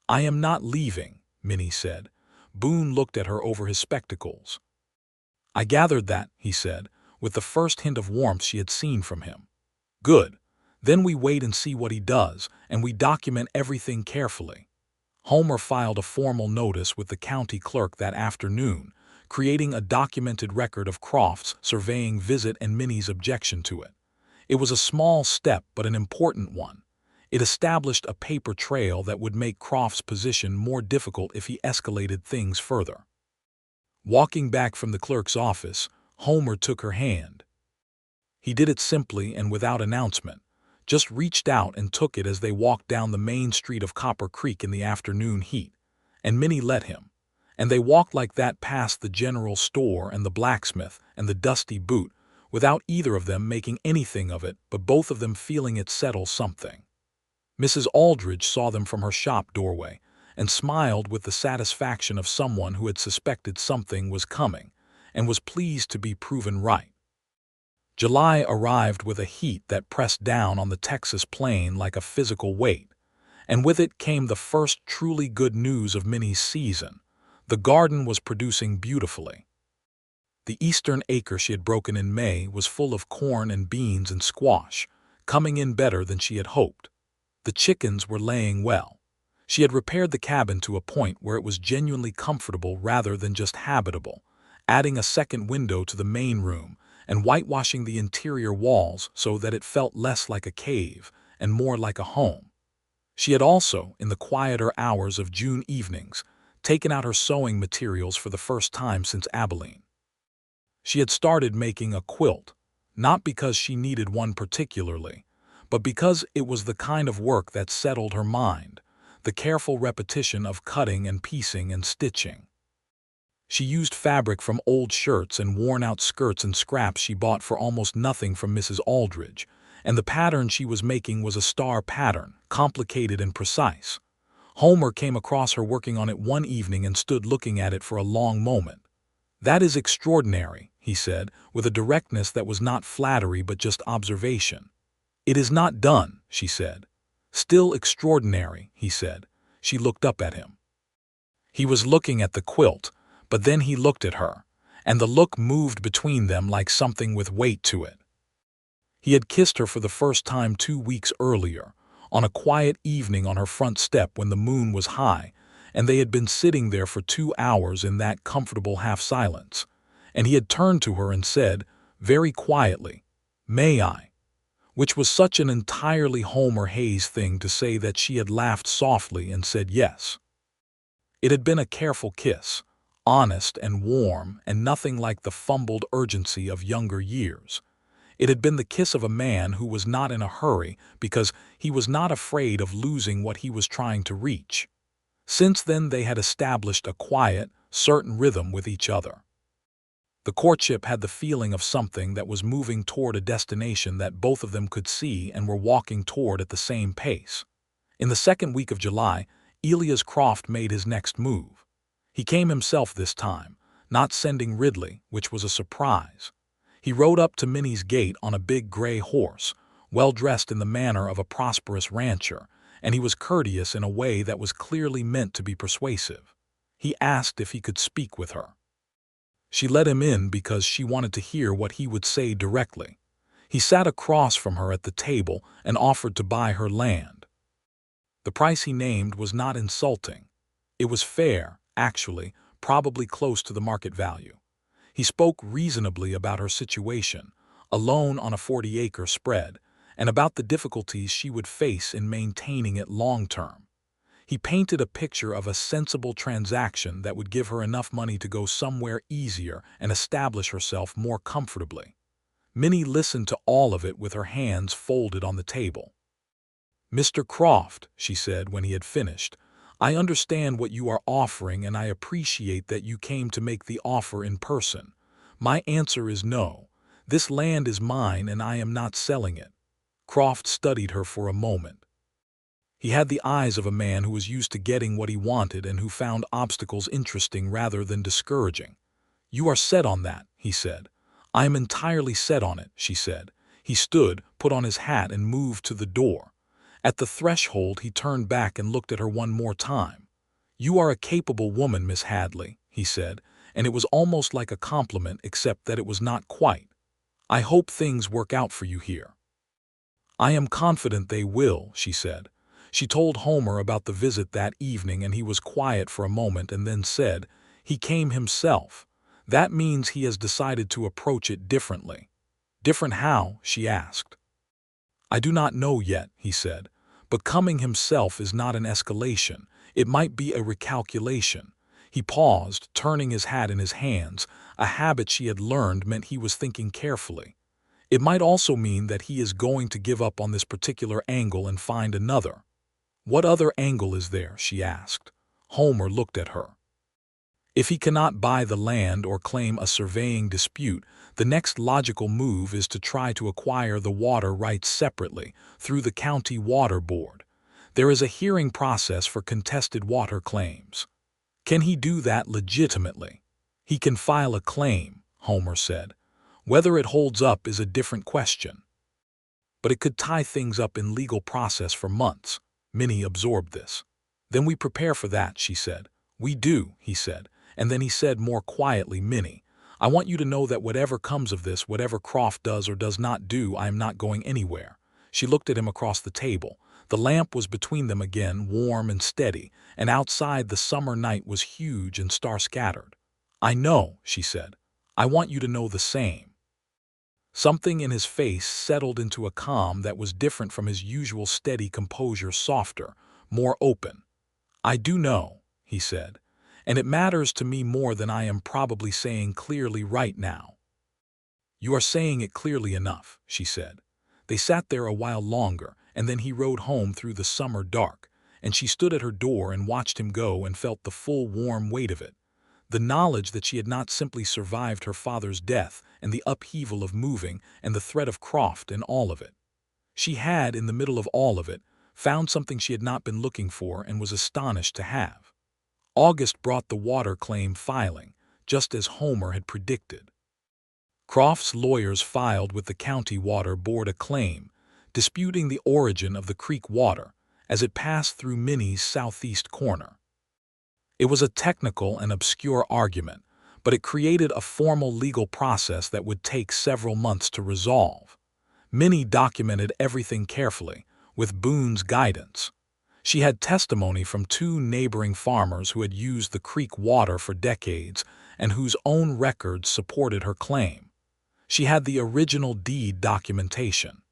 "I am not leaving," Minnie said. Boone looked at her over his spectacles. "I gathered that," he said, with the first hint of warmth she had seen from him. "Good. Then we wait and see what he does, and we document everything carefully." Homer filed a formal notice with the county clerk that afternoon, creating a documented record of Croft's surveying visit and Minnie's objection to it. It was a small step, but an important one. It established a paper trail that would make Croft's position more difficult if he escalated things further. Walking back from the clerk's office, Homer took her hand. He did it simply and without announcement, just reached out and took it as they walked down the main street of Copper Creek in the afternoon heat, and Minnie let him. And they walked like that past the general store and the blacksmith and the dusty boot, without either of them making anything of it, but both of them feeling it settle something. Mrs. Aldridge saw them from her shop doorway and smiled with the satisfaction of someone who had suspected something was coming and was pleased to be proven right. July arrived with a heat that pressed down on the Texas plain like a physical weight, and with it came the first truly good news of Minnie's season. The garden was producing beautifully. The eastern acre she had broken in May was full of corn and beans and squash, coming in better than she had hoped. The chickens were laying well. She had repaired the cabin to a point where it was genuinely comfortable rather than just habitable, adding a second window to the main room and whitewashing the interior walls so that it felt less like a cave and more like a home. She had also, in the quieter hours of June evenings, taken out her sewing materials for the first time since Abilene. She had started making a quilt, not because she needed one particularly, but because it was the kind of work that settled her mind, the careful repetition of cutting and piecing and stitching. She used fabric from old shirts and worn-out skirts and scraps she bought for almost nothing from Mrs. Aldridge, and the pattern she was making was a star pattern, complicated and precise. Homer came across her working on it one evening and stood looking at it for a long moment. "That is extraordinary," he said, with a directness that was not flattery but just observation. "It is not done," she said. "Still extraordinary," he said. She looked up at him. He was looking at the quilt, but then he looked at her, and the look moved between them like something with weight to it. He had kissed her for the first time 2 weeks earlier, on a quiet evening on her front step when the moon was high, and they had been sitting there for 2 hours in that comfortable half-silence, and he had turned to her and said, very quietly, "May I?" Which was such an entirely Homer Hayes thing to say that she had laughed softly and said yes. It had been a careful kiss, honest and warm and nothing like the fumbled urgency of younger years. It had been the kiss of a man who was not in a hurry because he was not afraid of losing what he was trying to reach. Since then they had established a quiet, certain rhythm with each other. The courtship had the feeling of something that was moving toward a destination that both of them could see and were walking toward at the same pace. In the second week of July, Elias Croft made his next move. He came himself this time, not sending Ridley, which was a surprise. He rode up to Minnie's gate on a big gray horse, well dressed in the manner of a prosperous rancher, and he was courteous in a way that was clearly meant to be persuasive. He asked if he could speak with her. She let him in because she wanted to hear what he would say directly. He sat across from her at the table and offered to buy her land. The price he named was not insulting. It was fair, actually, probably close to the market value. He spoke reasonably about her situation, alone on a 40-acre spread, and about the difficulties she would face in maintaining it long-term. He painted a picture of a sensible transaction that would give her enough money to go somewhere easier and establish herself more comfortably. Minnie listened to all of it with her hands folded on the table. "Mr. Croft," she said when he had finished, "I understand what you are offering and I appreciate that you came to make the offer in person. My answer is no. This land is mine and I am not selling it." Croft studied her for a moment. He had the eyes of a man who was used to getting what he wanted and who found obstacles interesting rather than discouraging. "You are set on that," he said. "I am entirely set on it," she said. He stood, put on his hat and moved to the door. At the threshold he turned back and looked at her one more time. "You are a capable woman, Miss Hadley," he said, and it was almost like a compliment except that it was not quite. "I hope things work out for you here." "I am confident they will," she said. She told Homer about the visit that evening and he was quiet for a moment and then said, "He came himself. That means he has decided to approach it differently." "Different how?" she asked. "I do not know yet," he said, "but coming himself is not an escalation. It might be a recalculation." He paused, turning his hat in his hands. A habit she had learned meant he was thinking carefully. "It might also mean that he is going to give up on this particular angle and find another." "What other angle is there?" she asked. Homer looked at her. "If he cannot buy the land or claim a surveying dispute, the next logical move is to try to acquire the water rights separately, through the county water board. There is a hearing process for contested water claims." "Can he do that legitimately?" "He can file a claim," Homer said. "Whether it holds up is a different question." "But it could tie things up in legal process for months." Minnie absorbed this. "Then we prepare for that," she said. "We do," he said. And then he said more quietly, "Minnie, I want you to know that whatever comes of this, whatever Croft does or does not do, I am not going anywhere." She looked at him across the table. The lamp was between them again, warm and steady, and outside the summer night was huge and star-scattered. "I know," she said. "I want you to know the same." Something in his face settled into a calm that was different from his usual steady composure, softer, more open. "I do know," he said, "and it matters to me more than I am probably saying clearly right now." "You are saying it clearly enough," she said. They sat there a while longer, and then he rode home through the summer dark, and she stood at her door and watched him go and felt the full warm weight of it. The knowledge that she had not simply survived her father's death and the upheaval of moving and the threat of Croft and all of it. She had, in the middle of all of it, found something she had not been looking for and was astonished to have. August brought the water claim filing, just as Homer had predicted. Croft's lawyers filed with the county water board a claim, disputing the origin of the creek water as it passed through Minnie's southeast corner. It was a technical and obscure argument, but it created a formal legal process that would take several months to resolve. Minnie documented everything carefully, with Boone's guidance. She had testimony from 2 neighboring farmers who had used the creek water for decades and whose own records supported her claim. She had the original deed documentation.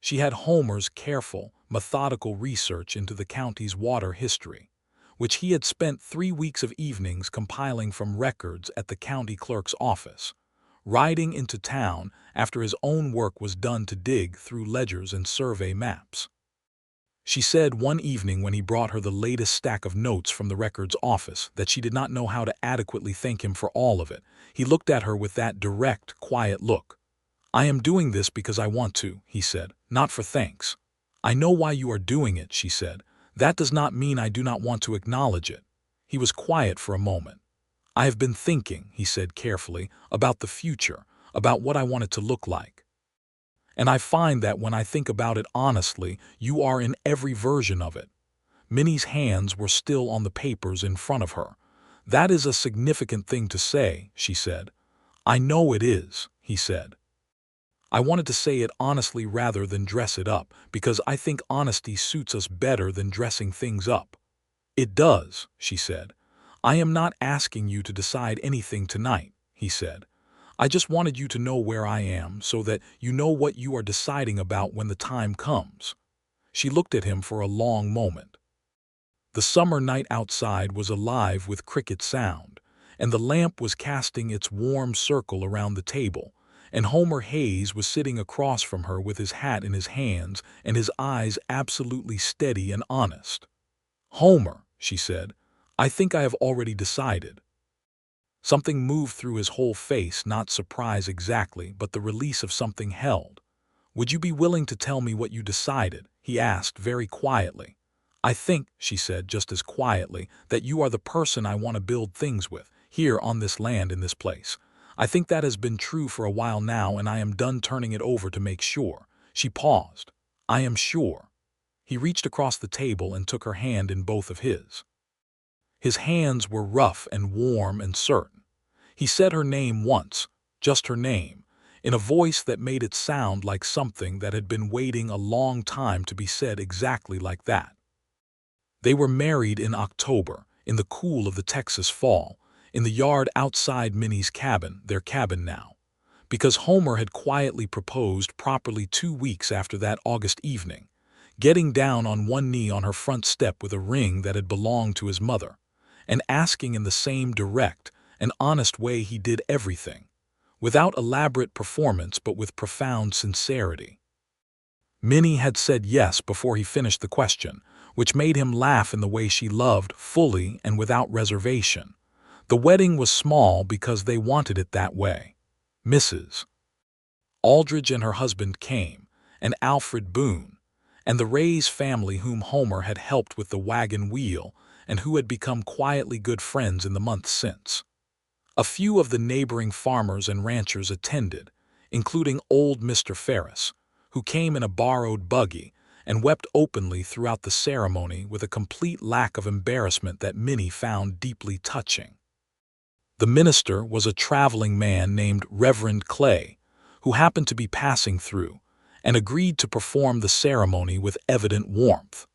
She had Homer's careful, methodical research into the county's water history, which he had spent 3 weeks of evenings compiling from records at the county clerk's office, riding into town after his own work was done to dig through ledgers and survey maps. She said one evening when he brought her the latest stack of notes from the records office that she did not know how to adequately thank him for all of it. He looked at her with that direct, quiet look. "I am doing this because I want to," he said, "not for thanks." "I know why you are doing it," she said. "That does not mean I do not want to acknowledge it." He was quiet for a moment. "I have been thinking," he said carefully, "about the future, about what I want it to look like. And I find that when I think about it honestly, you are in every version of it." Minnie's hands were still on the papers in front of her. "That is a significant thing to say," she said. "I know it is," he said. "I wanted to say it honestly rather than dress it up, because I think honesty suits us better than dressing things up." "It does," she said. "I am not asking you to decide anything tonight," he said. "I just wanted you to know where I am so that you know what you are deciding about when the time comes." She looked at him for a long moment. The summer night outside was alive with cricket sound, and the lamp was casting its warm circle around the table, and Homer Hayes was sitting across from her with his hat in his hands and his eyes absolutely steady and honest. "Homer," she said, "I think I have already decided." Something moved through his whole face, not surprise exactly, but the release of something held. "Would you be willing to tell me what you decided?" he asked very quietly. "I think," she said just as quietly, "that you are the person I want to build things with, here on this land in this place. I think that has been true for a while now, and I am done turning it over to make sure." She paused. "I am sure." He reached across the table and took her hand in both of his. His hands were rough and warm and certain. He said her name once, just her name, in a voice that made it sound like something that had been waiting a long time to be said exactly like that. They were married in October, in the cool of the Texas fall, in the yard outside Minnie's cabin, their cabin now, because Homer had quietly proposed properly 2 weeks after that August evening, getting down on one knee on her front step with a ring that had belonged to his mother, and asking in the same direct and honest way he did everything, without elaborate performance but with profound sincerity. Minnie had said yes before he finished the question, which made him laugh in the way she loved, fully and without reservation. The wedding was small because they wanted it that way. Mrs. Aldridge and her husband came, and Alfred Boone, and the Ray's family whom Homer had helped with the wagon wheel and who had become quietly good friends in the months since. A few of the neighboring farmers and ranchers attended, including old Mr. Ferris, who came in a borrowed buggy and wept openly throughout the ceremony with a complete lack of embarrassment that Minnie found deeply touching. The minister was a traveling man named Reverend Clay, who happened to be passing through, and agreed to perform the ceremony with evident warmth.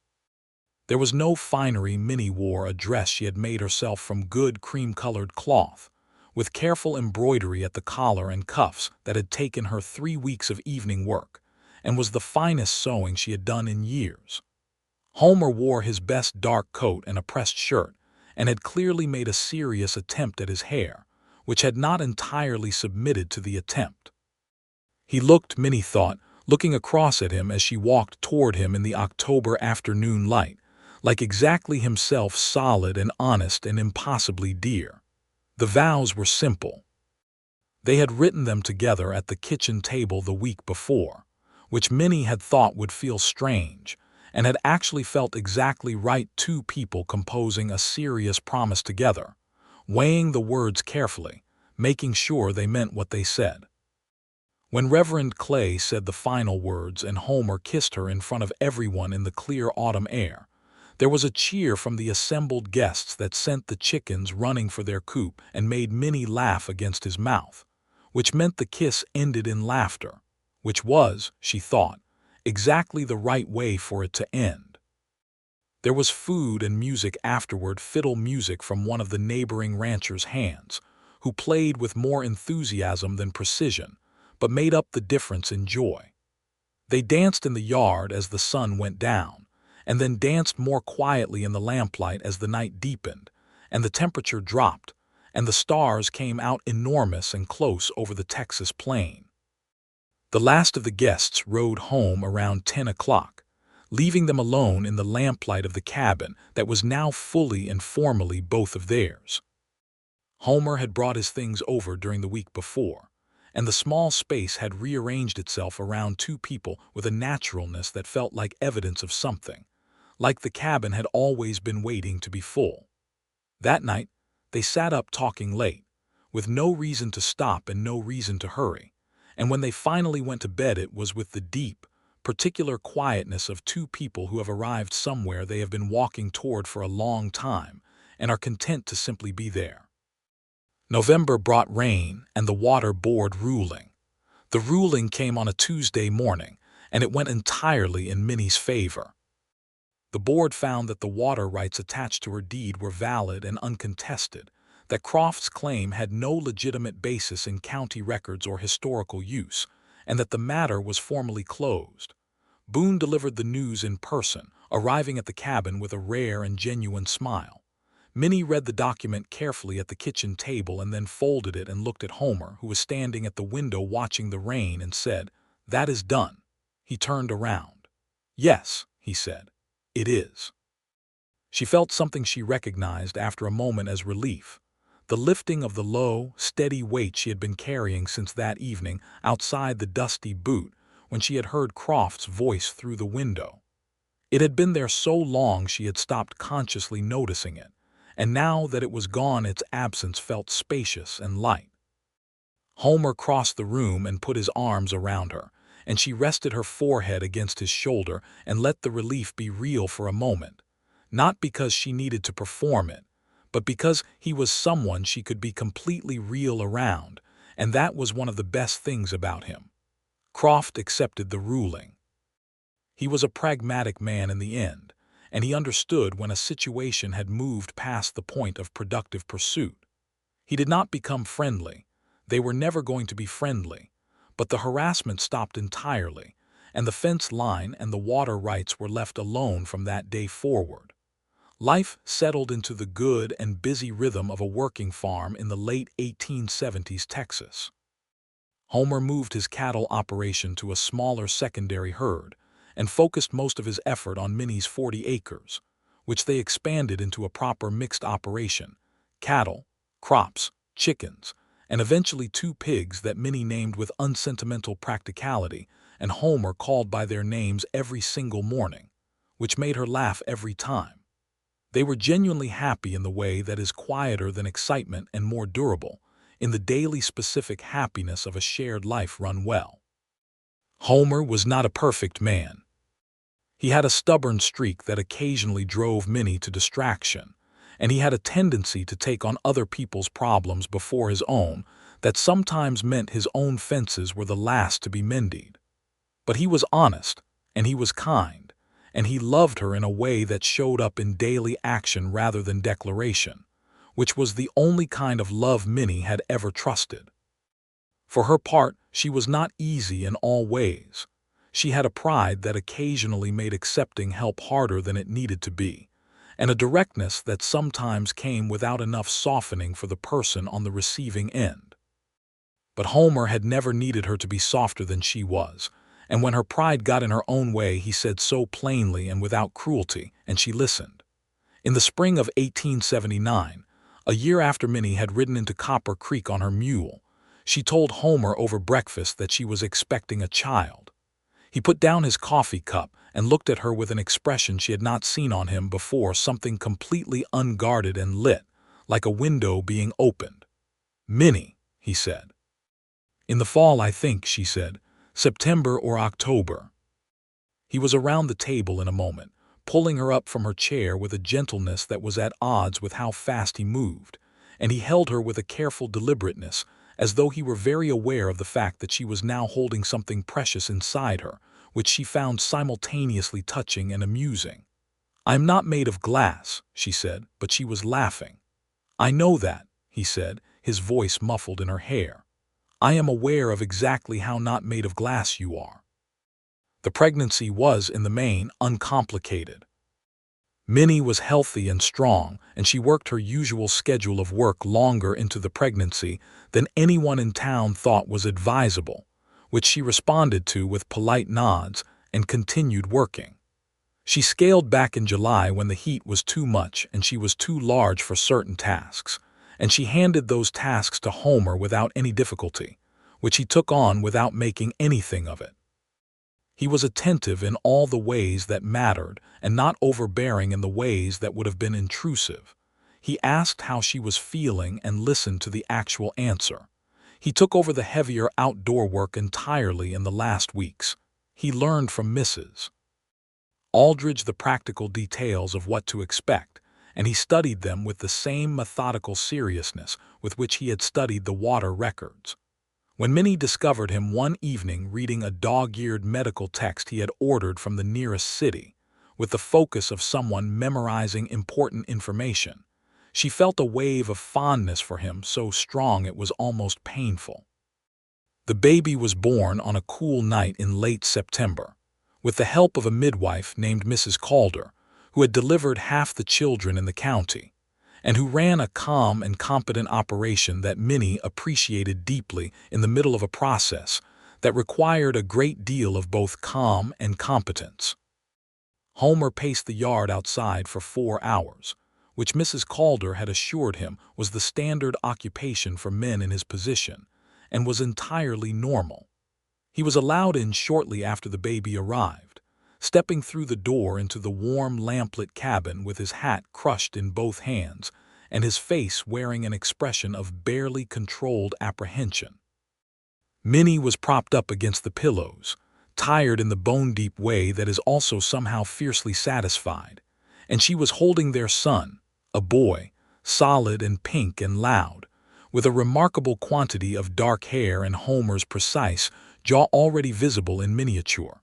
There was no finery. Minnie wore a dress she had made herself from good cream-colored cloth, with careful embroidery at the collar and cuffs that had taken her 3 weeks of evening work, and was the finest sewing she had done in years. Homer wore his best dark coat and a pressed shirt, and had clearly made a serious attempt at his hair, which had not entirely submitted to the attempt. He looked, Minnie thought, looking across at him as she walked toward him in the October afternoon light, like exactly himself, solid and honest and impossibly dear. The vows were simple. They had written them together at the kitchen table the week before, which Minnie had thought would feel strange, and had actually felt exactly right. Two people composing a serious promise together, weighing the words carefully, making sure they meant what they said. When Reverend Clay said the final words and Homer kissed her in front of everyone in the clear autumn air, there was a cheer from the assembled guests that sent the chickens running for their coop and made Minnie laugh against his mouth, which meant the kiss ended in laughter, which was, she thought, exactly the right way for it to end. There was food and music afterward, fiddle music from one of the neighboring ranchers' hands, who played with more enthusiasm than precision, but made up the difference in joy. They danced in the yard as the sun went down, and then danced more quietly in the lamplight as the night deepened, and the temperature dropped, and the stars came out enormous and close over the Texas plain. The last of the guests rode home around 10 o'clock, leaving them alone in the lamplight of the cabin that was now fully and formally both of theirs. Homer had brought his things over during the week before, and the small space had rearranged itself around two people with a naturalness that felt like evidence of something, like the cabin had always been waiting to be full. That night, they sat up talking late, with no reason to stop and no reason to hurry, and when they finally went to bed it was with the deep, particular quietness of two people who have arrived somewhere they have been walking toward for a long time and are content to simply be there. November brought rain, and the water board ruling. The ruling came on a Tuesday morning, and it went entirely in Minnie's favor. The board found that the water rights attached to her deed were valid and uncontested, that Croft's claim had no legitimate basis in county records or historical use, and that the matter was formally closed. Boone delivered the news in person, arriving at the cabin with a rare and genuine smile. Minnie read the document carefully at the kitchen table and then folded it and looked at Homer, who was standing at the window watching the rain, and said, "That is done." He turned around. "Yes," he said, "it is." She felt something she recognized after a moment as relief, the lifting of the low, steady weight she had been carrying since that evening outside the dusty boot when she had heard Croft's voice through the window. It had been there so long she had stopped consciously noticing it, and now that it was gone its absence felt spacious and light. Homer crossed the room and put his arms around her, and she rested her forehead against his shoulder and let the relief be real for a moment, not because she needed to perform it, but because he was someone she could be completely real around, and that was one of the best things about him. Croft accepted the ruling. He was a pragmatic man in the end, and he understood when a situation had moved past the point of productive pursuit. He did not become friendly. They were never going to be friendly, but the harassment stopped entirely, and the fence line and the water rights were left alone from that day forward. Life settled into the good and busy rhythm of a working farm in the late 1870s Texas. Homer moved his cattle operation to a smaller secondary herd and focused most of his effort on Minnie's 40 acres, which they expanded into a proper mixed operation: cattle, crops, chickens, and eventually 2 pigs that Minnie named with unsentimental practicality and Homer called by their names every single morning, which made her laugh every time. They were genuinely happy in the way that is quieter than excitement and more durable, in the daily specific happiness of a shared life run well. Homer was not a perfect man. He had a stubborn streak that occasionally drove Minnie to distraction, and he had a tendency to take on other people's problems before his own that sometimes meant his own fences were the last to be mended. But he was honest, and he was kind, and he loved her in a way that showed up in daily action rather than declaration, which was the only kind of love Minnie had ever trusted. For her part, she was not easy in all ways. She had a pride that occasionally made accepting help harder than it needed to be, and a directness that sometimes came without enough softening for the person on the receiving end. But Homer had never needed her to be softer than she was, and when her pride got in her own way he said so plainly and without cruelty, and she listened. In the spring of 1879, A year after Minnie had ridden into Copper Creek on her mule, she told Homer over breakfast that she was expecting a child. He put down his coffee cup and looked at her with an expression she had not seen on him before, something completely unguarded and lit, like a window being opened. "Minnie," he said. "In the fall, I think," she said. "September or October." He was around the table in a moment, pulling her up from her chair with a gentleness that was at odds with how fast he moved, and he held her with a careful deliberateness, as though he were very aware of the fact that she was now holding something precious inside her, which she found simultaneously touching and amusing. "I'm not made of glass," she said, but she was laughing. "I know that," he said, his voice muffled in her hair. "I am aware of exactly how not made of glass you are." The pregnancy was, in the main, uncomplicated. Minnie was healthy and strong, and she worked her usual schedule of work longer into the pregnancy than anyone in town thought was advisable, which she responded to with polite nods and continued working. She scaled back in July when the heat was too much and she was too large for certain tasks, and she handed those tasks to Homer without any difficulty, which he took on without making anything of it. He was attentive in all the ways that mattered and not overbearing in the ways that would have been intrusive. He asked how she was feeling and listened to the actual answer. He took over the heavier outdoor work entirely in the last weeks. He learned from Mrs. Aldridge the practical details of what to expect, and he studied them with the same methodical seriousness with which he had studied the water records. When Minnie discovered him one evening reading a dog-eared medical text he had ordered from the nearest city, with the focus of someone memorizing important information, she felt a wave of fondness for him so strong it was almost painful. The baby was born on a cool night in late September, with the help of a midwife named Mrs. Calder, who had delivered half the children in the county, and who ran a calm and competent operation that Minnie appreciated deeply in the middle of a process that required a great deal of both calm and competence. Homer paced the yard outside for 4 hours, which Mrs. Calder had assured him was the standard occupation for men in his position, and was entirely normal. He was allowed in shortly after the baby arrived, stepping through the door into the warm lamplit cabin with his hat crushed in both hands and his face wearing an expression of barely controlled apprehension. Minnie was propped up against the pillows, tired in the bone-deep way that is also somehow fiercely satisfied, and she was holding their son, a boy, solid and pink and loud, with a remarkable quantity of dark hair and Homer's precise jaw already visible in miniature.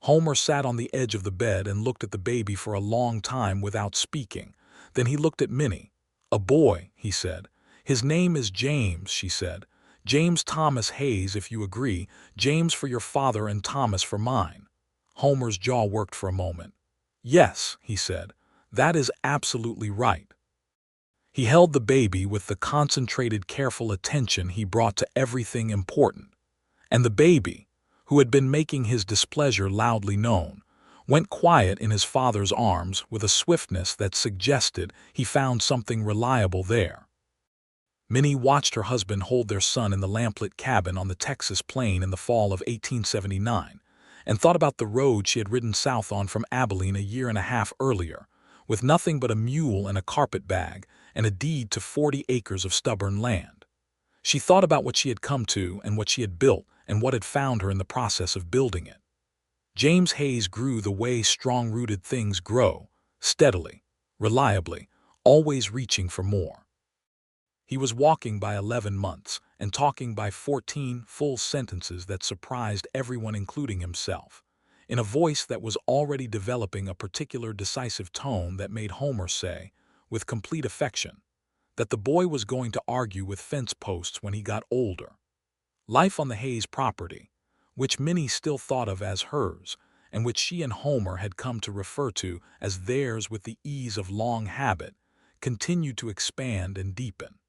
Homer sat on the edge of the bed and looked at the baby for a long time without speaking. Then he looked at Minnie. "A boy," he said. "His name is James," she said. "James Thomas Hayes, if you agree. James for your father and Thomas for mine." Homer's jaw worked for a moment. "Yes," he said. "That is absolutely right." He held the baby with the concentrated, careful attention he brought to everything important, and the baby, who had been making his displeasure loudly known, went quiet in his father's arms with a swiftness that suggested he found something reliable there. Minnie watched her husband hold their son in the lamplit cabin on the Texas plain in the fall of 1879, and thought about the road she had ridden south on from Abilene a year and a half earlier, with nothing but a mule and a carpet bag and a deed to 40 acres of stubborn land. She thought about what she had come to and what she had built and what had found her in the process of building it. James Hayes grew the way strong-rooted things grow, steadily, reliably, always reaching for more. He was walking by 11 months and talking by 14 full sentences that surprised everyone, including himself, in a voice that was already developing a particular decisive tone that made Homer say, with complete affection, that the boy was going to argue with fence posts when he got older. Life on the Hayes property, which Minnie still thought of as hers, and which she and Homer had come to refer to as theirs with the ease of long habit, continued to expand and deepen.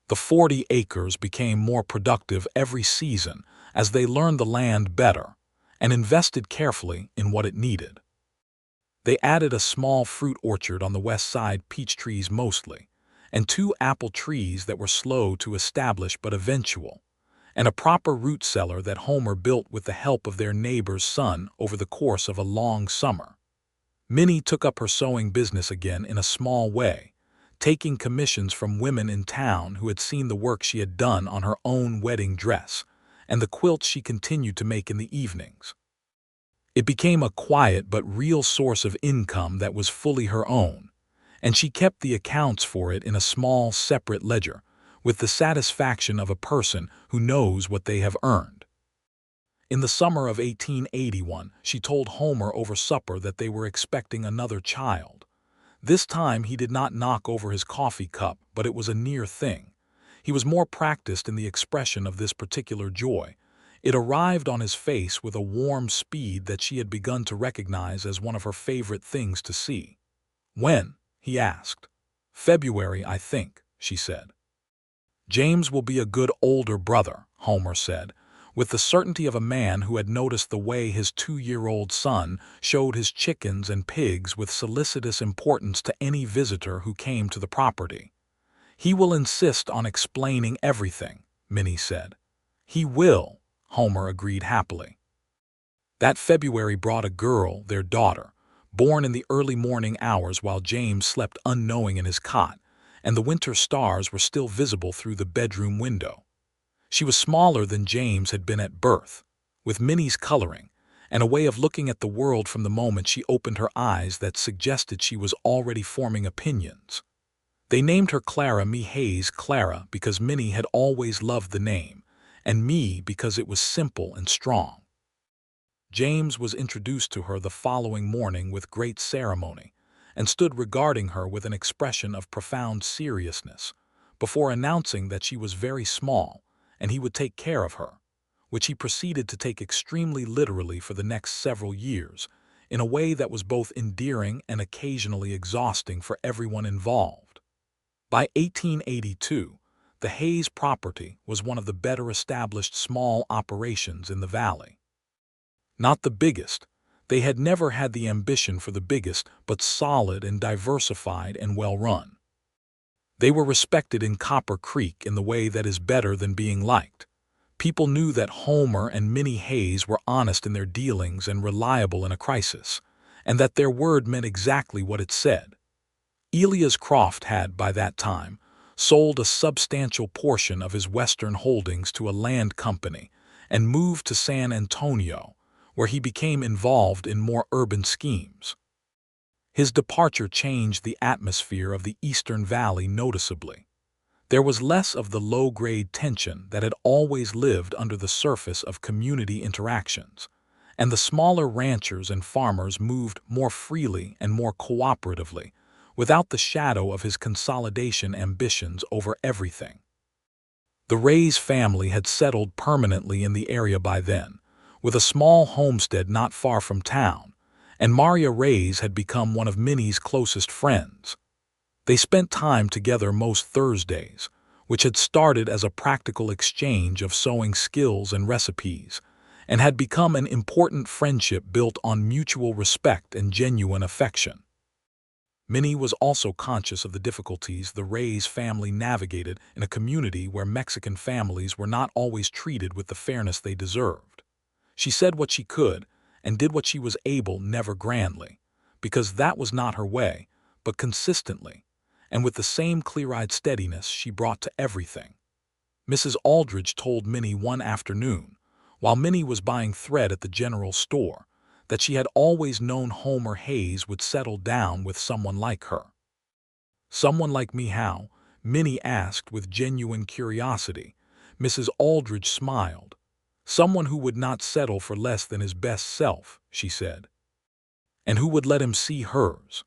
The 40 acres became more productive every season as they learned the land better and invested carefully in what it needed. They added a small fruit orchard on the west side, peach trees mostly, and 2 apple trees that were slow to establish but eventual, and a proper root cellar that Homer built with the help of their neighbor's son over the course of a long summer. Minnie took up her sewing business again in a small way, taking commissions from women in town who had seen the work she had done on her own wedding dress and the quilts she continued to make in the evenings. It became a quiet but real source of income that was fully her own, and she kept the accounts for it in a small, separate ledger, with the satisfaction of a person who knows what they have earned. In the summer of 1881, she told Homer over supper that they were expecting another child. This time he did not knock over his coffee cup, but it was a near thing. He was more practiced in the expression of this particular joy. It arrived on his face with a warm speed that she had begun to recognize as one of her favorite things to see. "When?" he asked. "February, I think," she said. "James will be a good older brother," Homer said, with the certainty of a man who had noticed the way his 2-year-old son showed his chickens and pigs with solicitous importance to any visitor who came to the property. "He will insist on explaining everything," Minnie said. "He will," Homer agreed happily. That February brought a girl, their daughter, born in the early morning hours while James slept unknowing in his cot, and the winter stars were still visible through the bedroom window. She was smaller than James had been at birth, with Minnie's coloring, and a way of looking at the world from the moment she opened her eyes that suggested she was already forming opinions. They named her Clara Hayes Clara because Minnie had always loved the name, and Me because it was simple and strong. James was introduced to her the following morning with great ceremony, and stood regarding her with an expression of profound seriousness, before announcing that she was very small, and he would take care of her, which he proceeded to take extremely literally for the next several years, in a way that was both endearing and occasionally exhausting for everyone involved. By 1882, the Hayes property was one of the better established small operations in the valley. Not the biggest. They had never had the ambition for the biggest, but solid and diversified and well-run. They were respected in Copper Creek in the way that is better than being liked. People knew that Homer and Minnie Hayes were honest in their dealings and reliable in a crisis, and that their word meant exactly what it said. Elias Croft had, by that time, sold a substantial portion of his western holdings to a land company and moved to San Antonio, where he became involved in more urban schemes. His departure changed the atmosphere of the Eastern Valley noticeably. There was less of the low-grade tension that had always lived under the surface of community interactions, and the smaller ranchers and farmers moved more freely and more cooperatively, without the shadow of his consolidation ambitions over everything. The Ray's family had settled permanently in the area by then, with a small homestead not far from town, and Maria Ray's had become one of Minnie's closest friends. They spent time together most Thursdays, which had started as a practical exchange of sewing skills and recipes, and had become an important friendship built on mutual respect and genuine affection. Minnie was also conscious of the difficulties the Ray's family navigated in a community where Mexican families were not always treated with the fairness they deserved. She said what she could, and did what she was able, never grandly, because that was not her way, but consistently, and with the same clear-eyed steadiness she brought to everything. Mrs. Aldridge told Minnie one afternoon, while Minnie was buying thread at the general store, that she had always known Homer Hayes would settle down with someone like her. "Someone like me how?" Minnie asked with genuine curiosity. Mrs. Aldridge smiled. "Someone who would not settle for less than his best self," she said. "And who would let him see hers."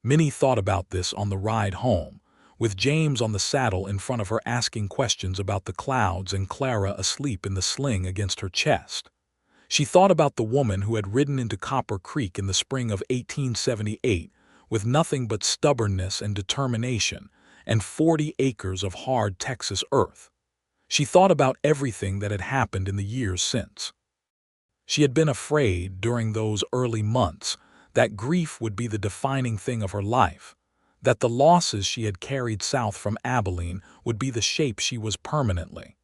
Minnie thought about this on the ride home, with James on the saddle in front of her asking questions about the clouds and Clara asleep in the sling against her chest. She thought about the woman who had ridden into Copper Creek in the spring of 1878 with nothing but stubbornness and determination and 40 acres of hard Texas earth. She thought about everything that had happened in the years since. She had been afraid, during those early months, that grief would be the defining thing of her life, that the losses she had carried south from Abilene would be the shape she was permanently.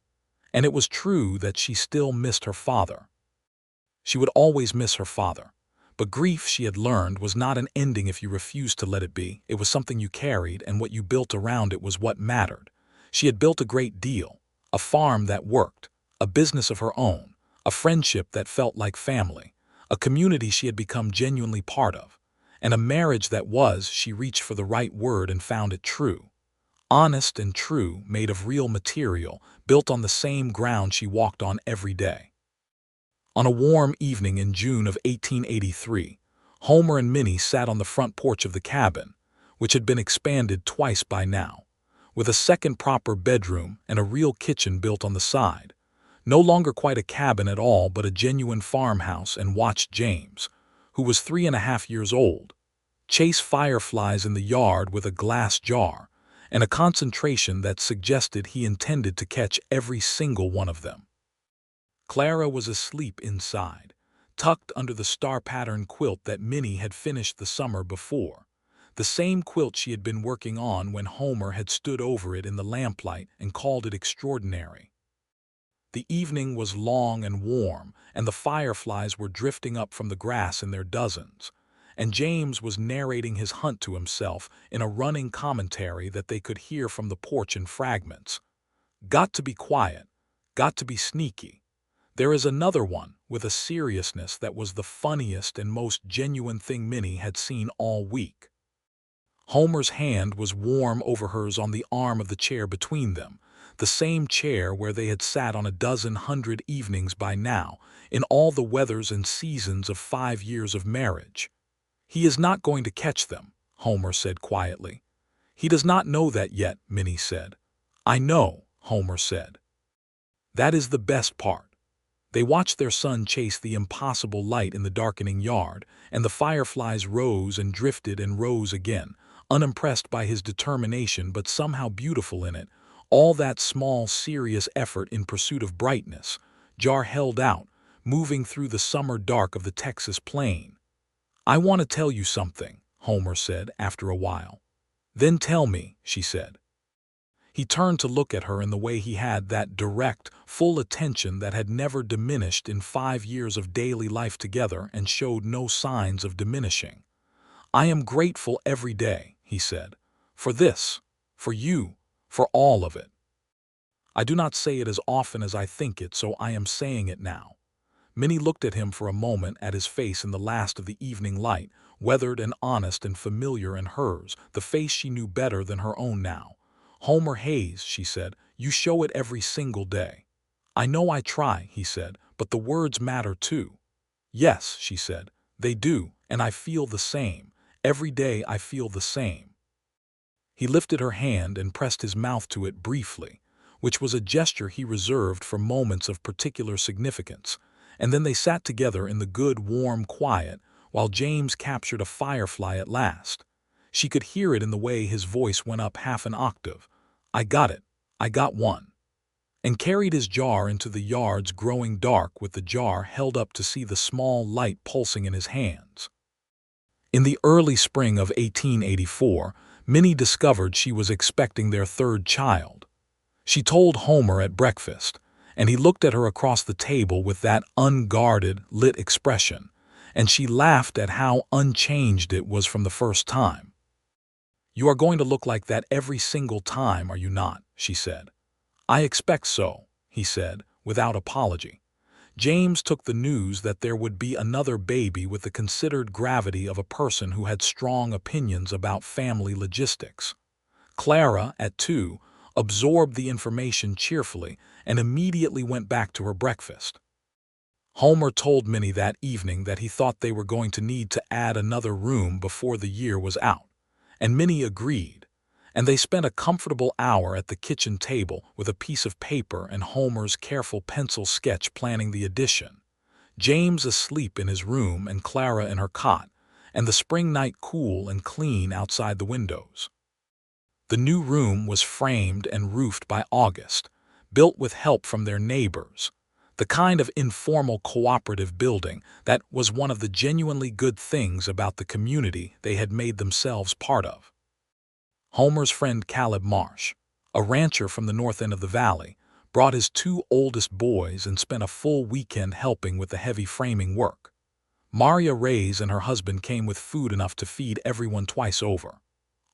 And it was true that she still missed her father. She would always miss her father. But grief, she had learned, was not an ending if you refused to let it be. It was something you carried, and what you built around it was what mattered. She had built a great deal, a farm that worked, a business of her own, a friendship that felt like family, a community she had become genuinely part of, and a marriage that was, she reached for the right word and found it, true. Honest and true, made of real material, built on the same ground she walked on every day. On a warm evening in June of 1883, Homer and Minnie sat on the front porch of the cabin, which had been expanded twice by now, with a second proper bedroom and a real kitchen built on the side. No longer quite a cabin at all, but a genuine farmhouse, and watched James, who was 3.5 years old, chase fireflies in the yard with a glass jar, and a concentration that suggested he intended to catch every single one of them. Clara was asleep inside, tucked under the star-patterned quilt that Minnie had finished the summer before, the same quilt she had been working on when Homer had stood over it in the lamplight and called it extraordinary. The evening was long and warm, and the fireflies were drifting up from the grass in their dozens, and James was narrating his hunt to himself in a running commentary that they could hear from the porch in fragments. Got to be quiet, got to be sneaky. There is another one, with a seriousness that was the funniest and most genuine thing Minnie had seen all week. Homer's hand was warm over hers on the arm of the chair between them, the same chair where they had sat on 100 evenings by now, in all the weathers and seasons of 5 years of marriage. He is not going to catch them, Homer said quietly. He does not know that yet, Minnie said. I know, Homer said. That is the best part. They watched their son chase the impossible light in the darkening yard, and the fireflies rose and drifted and rose again, unimpressed by his determination but somehow beautiful in it, all that small, serious effort in pursuit of brightness, jar held out, moving through the summer dark of the Texas plain. I want to tell you something, Homer said after a while. Then tell me, she said. He turned to look at her in the way he had, that direct, full attention that had never diminished in 5 years of daily life together and showed no signs of diminishing. I am grateful every day, he said, for this, for you, for all of it. I do not say it as often as I think it, so I am saying it now. Minnie looked at him for a moment, at his face in the last of the evening light, weathered and honest and familiar in hers, the face she knew better than her own now. Homer Hayes, she said, you show it every single day. I know I try, he said, but the words matter too. Yes, she said, they do, and I feel the same. Every day I feel the same. He lifted her hand and pressed his mouth to it briefly, which was a gesture he reserved for moments of particular significance, and then they sat together in the good, warm quiet while James captured a firefly at last. She could hear it in the way his voice went up half an octave. I got it. I got one. And carried his jar into the yards, growing dark with the jar held up to see the small light pulsing in his hands. In the early spring of 1884, Minnie discovered she was expecting their third child. She told Homer at breakfast, and he looked at her across the table with that unguarded, lit expression, and she laughed at how unchanged it was from the first time. You are going to look like that every single time, are you not? She said. I expect so, he said, without apology. James took the news that there would be another baby with the considered gravity of a person who had strong opinions about family logistics. Clara, at 2, absorbed the information cheerfully and immediately went back to her breakfast. Homer told Minnie that evening that he thought they were going to need to add another room before the year was out, and Minnie agreed, and they spent a comfortable hour at the kitchen table with a piece of paper and Homer's careful pencil sketch planning the addition. James asleep in his room and Clara in her cot, and the spring night cool and clean outside the windows. The new room was framed and roofed by August, built with help from their neighbors, the kind of informal cooperative building that was one of the genuinely good things about the community they had made themselves part of. Homer's friend Caleb Marsh, a rancher from the north end of the valley, brought his two oldest boys and spent a full weekend helping with the heavy framing work. Maria Reyes and her husband came with food enough to feed everyone twice over.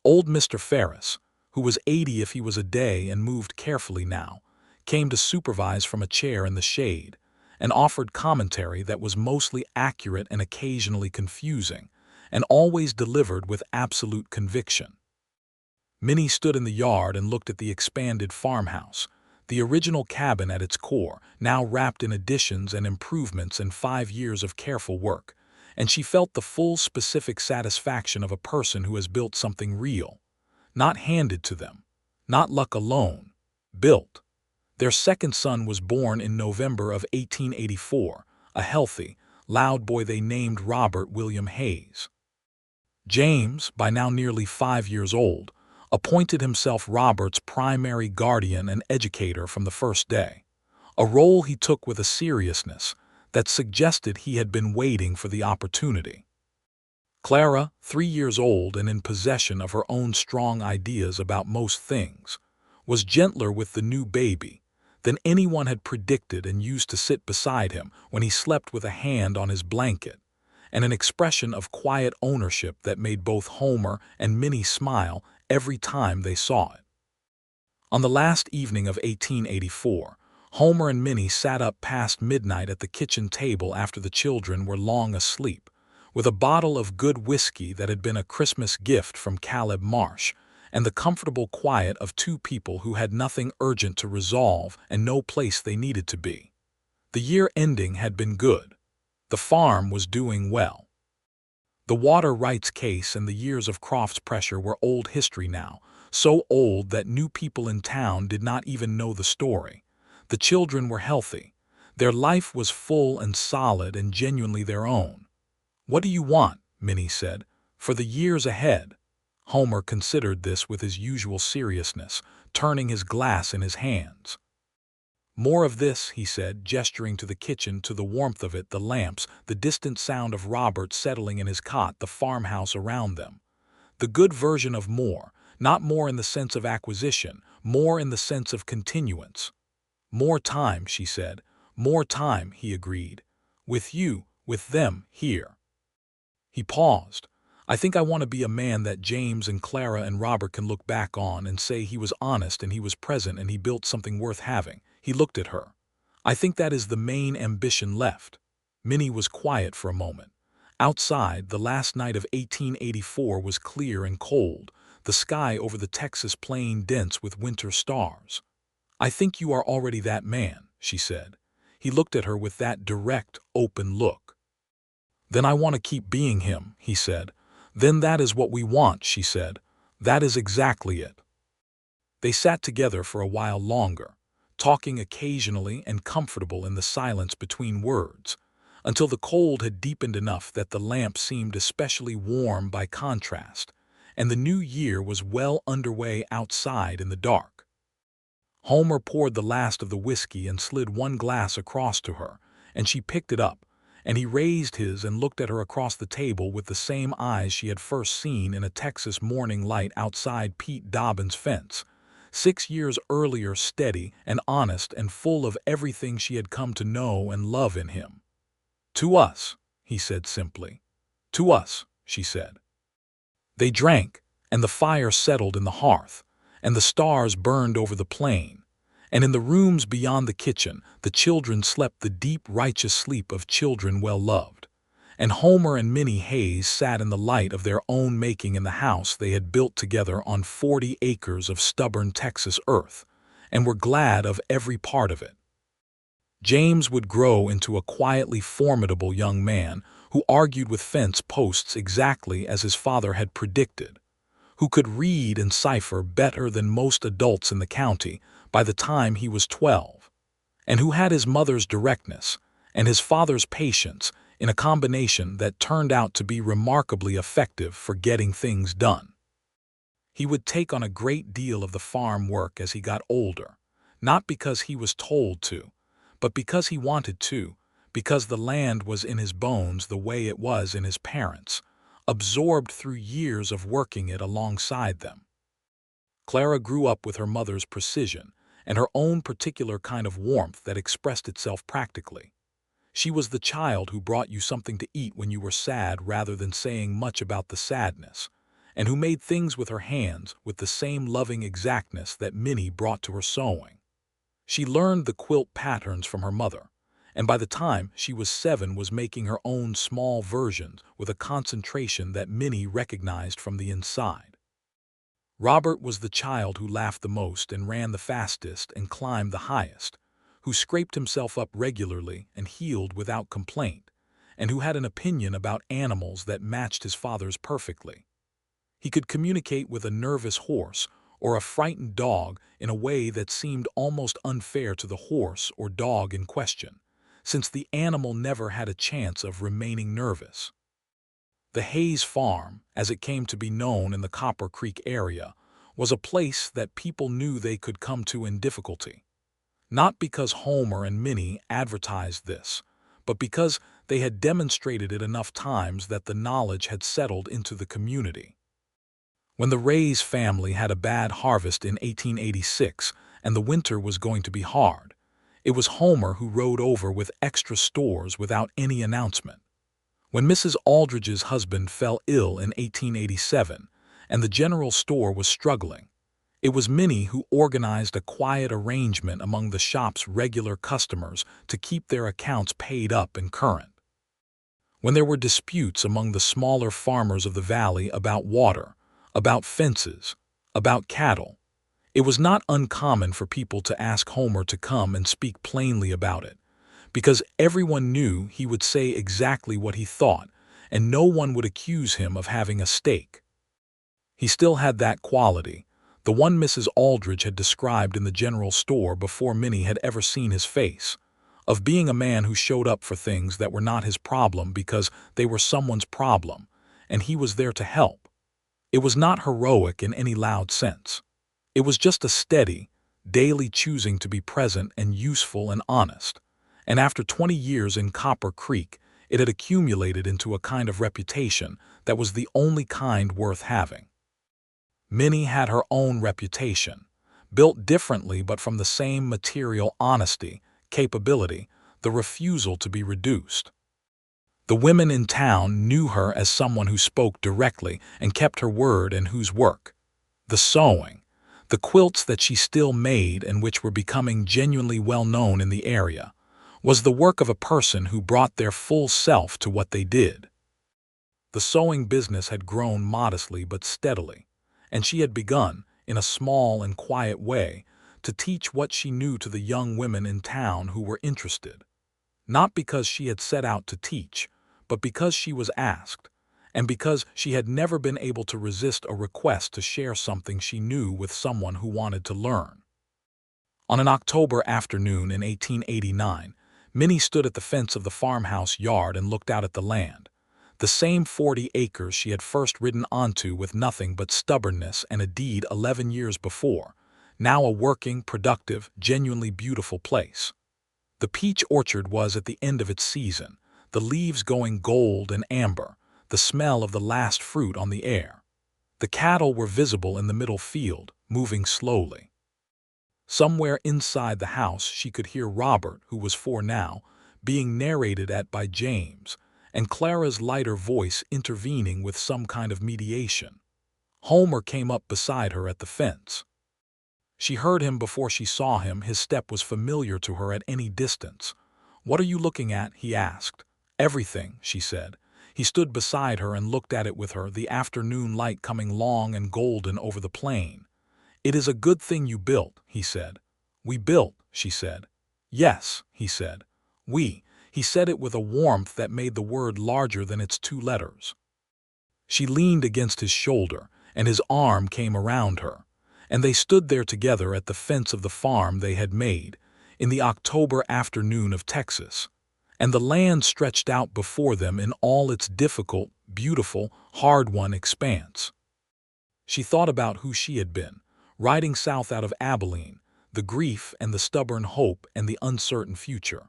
Old Mr. Ferris, who was 80 if he was a day and moved carefully now, came to supervise from a chair in the shade and offered commentary that was mostly accurate and occasionally confusing, and always delivered with absolute conviction. Minnie stood in the yard and looked at the expanded farmhouse, the original cabin at its core, now wrapped in additions and improvements and 5 years of careful work, and she felt the full specific satisfaction of a person who has built something real, not handed to them, not luck alone, built. Their second son was born in November of 1884, a healthy, loud boy they named Robert William Hayes. James, by now nearly 5 years old, appointed himself Robert's primary guardian and educator from the first day, a role he took with a seriousness that suggested he had been waiting for the opportunity. Clara, 3 years old and in possession of her own strong ideas about most things, was gentler with the new baby than anyone had predicted and used to sit beside him when he slept with a hand on his blanket, and an expression of quiet ownership that made both Homer and Minnie smile every time they saw it. On the last evening of 1884, Homer and Minnie sat up past midnight at the kitchen table after the children were long asleep, with a bottle of good whiskey that had been a Christmas gift from Caleb Marsh, and the comfortable quiet of two people who had nothing urgent to resolve and no place they needed to be. The year ending had been good. The farm was doing well. The water rights case and the years of Crofts pressure were old history now, so old that new people in town did not even know the story. The children were healthy. Their life was full and solid and genuinely their own. "What do you want?" Minnie said. "For the years ahead." Homer considered this with his usual seriousness, turning his glass in his hands. "More of this," he said, gesturing to the kitchen, to the warmth of it, the lamps, the distant sound of Robert settling in his cot, the farmhouse around them. The good version of more, not more in the sense of acquisition, more in the sense of continuance. "More time," she said. "More time," he agreed. "With you, with them, here." He paused. "I think I want to be a man that James and Clara and Robert can look back on and say he was honest and he was present and he built something worth having." He looked at her. "I think that is the main ambition left." Minnie was quiet for a moment. Outside, the last night of 1884 was clear and cold, the sky over the Texas plain dense with winter stars. "I think you are already that man," she said. He looked at her with that direct, open look. "Then I want to keep being him," he said. "Then that is what we want," she said. "That is exactly it." They sat together for a while longer, talking occasionally and comfortable in the silence between words, until the cold had deepened enough that the lamp seemed especially warm by contrast, and the new year was well underway outside in the dark. Homer poured the last of the whiskey and slid one glass across to her, and she picked it up, and he raised his and looked at her across the table with the same eyes she had first seen in a Texas morning light outside Pete Dobbins' fence, 6 years earlier, steady and honest and full of everything she had come to know and love in him. "To us," he said simply. "To us," she said. They drank, and the fire settled in the hearth, and the stars burned over the plain, and in the rooms beyond the kitchen the children slept the deep righteous sleep of children well loved, and Homer and Minnie Hayes sat in the light of their own making in the house they had built together on 40 acres of stubborn Texas earth, and were glad of every part of it. James would grow into a quietly formidable young man who argued with fence posts exactly as his father had predicted, who could read and cipher better than most adults in the county by the time he was 12, and who had his mother's directness and his father's patience in a combination that turned out to be remarkably effective for getting things done. He would take on a great deal of the farm work as he got older, not because he was told to, but because he wanted to, because the land was in his bones the way it was in his parents', absorbed through years of working it alongside them. Clara grew up with her mother's precision and her own particular kind of warmth that expressed itself practically. She was the child who brought you something to eat when you were sad rather than saying much about the sadness, and who made things with her hands with the same loving exactness that Minnie brought to her sewing. She learned the quilt patterns from her mother, and by the time she was 7 was making her own small versions with a concentration that Minnie recognized from the inside. Robert was the child who laughed the most and ran the fastest and climbed the highest, who scraped himself up regularly and healed without complaint, and who had an opinion about animals that matched his father's perfectly. He could communicate with a nervous horse or a frightened dog in a way that seemed almost unfair to the horse or dog in question, since the animal never had a chance of remaining nervous. The Hayes Farm, as it came to be known in the Copper Creek area, was a place that people knew they could come to in difficulty. Not because Homer and Minnie advertised this, but because they had demonstrated it enough times that the knowledge had settled into the community. When the Ray's family had a bad harvest in 1886 and the winter was going to be hard, it was Homer who rode over with extra stores without any announcement. When Mrs. Aldridge's husband fell ill in 1887 and the general store was struggling, it was Minnie who organized a quiet arrangement among the shop's regular customers to keep their accounts paid up and current. When there were disputes among the smaller farmers of the valley about water, about fences, about cattle, it was not uncommon for people to ask Homer to come and speak plainly about it, because everyone knew he would say exactly what he thought, and no one would accuse him of having a stake. He still had that quality, the one Mrs. Aldridge had described in the general store before Minnie had ever seen his face, of being a man who showed up for things that were not his problem because they were someone's problem, and he was there to help. It was not heroic in any loud sense. It was just a steady, daily choosing to be present and useful and honest. And after 20 years in Copper Creek, it had accumulated into a kind of reputation that was the only kind worth having. Minnie had her own reputation, built differently but from the same material honesty, capability, the refusal to be reduced. The women in town knew her as someone who spoke directly and kept her word and whose work, the sewing, the quilts that she still made and which were becoming genuinely well known in the area, was the work of a person who brought their full self to what they did. The sewing business had grown modestly but steadily, and she had begun, in a small and quiet way, to teach what she knew to the young women in town who were interested. Not because she had set out to teach, but because she was asked, and because she had never been able to resist a request to share something she knew with someone who wanted to learn. On an October afternoon in 1889, Minnie stood at the fence of the farmhouse yard and looked out at the land, the same 40 acres she had first ridden onto with nothing but stubbornness and a deed 11 years before, now a working, productive, genuinely beautiful place. The peach orchard was at the end of its season, the leaves going gold and amber, the smell of the last fruit on the air. The cattle were visible in the middle field, moving slowly. Somewhere inside the house she could hear Robert, who was 4 now, being narrated at by James, and Clara's lighter voice intervening with some kind of mediation. Homer came up beside her at the fence. She heard him before she saw him. His step was familiar to her at any distance. "What are you looking at?" he asked. "Everything," she said. He stood beside her and looked at it with her, the afternoon light coming long and golden over the plain. "It is a good thing you built," he said. "We built," she said. "Yes," he said. "We." He said it with a warmth that made the word larger than its 2 letters. She leaned against his shoulder, and his arm came around her, and they stood there together at the fence of the farm they had made, in the October afternoon of Texas, and the land stretched out before them in all its difficult, beautiful, hard-won expanse. She thought about who she had been, riding south out of Abilene, the grief and the stubborn hope and the uncertain future.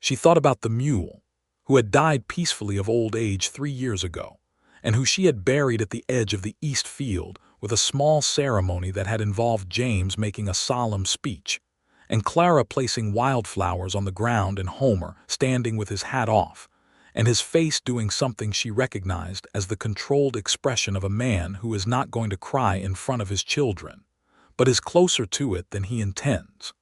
She thought about the mule, who had died peacefully of old age 3 years ago, and who she had buried at the edge of the east field with a small ceremony that had involved James making a solemn speech, and Clara placing wildflowers on the ground and Homer standing with his hat off, and his face doing something she recognized as the controlled expression of a man who is not going to cry in front of his children, but is closer to it than he intends.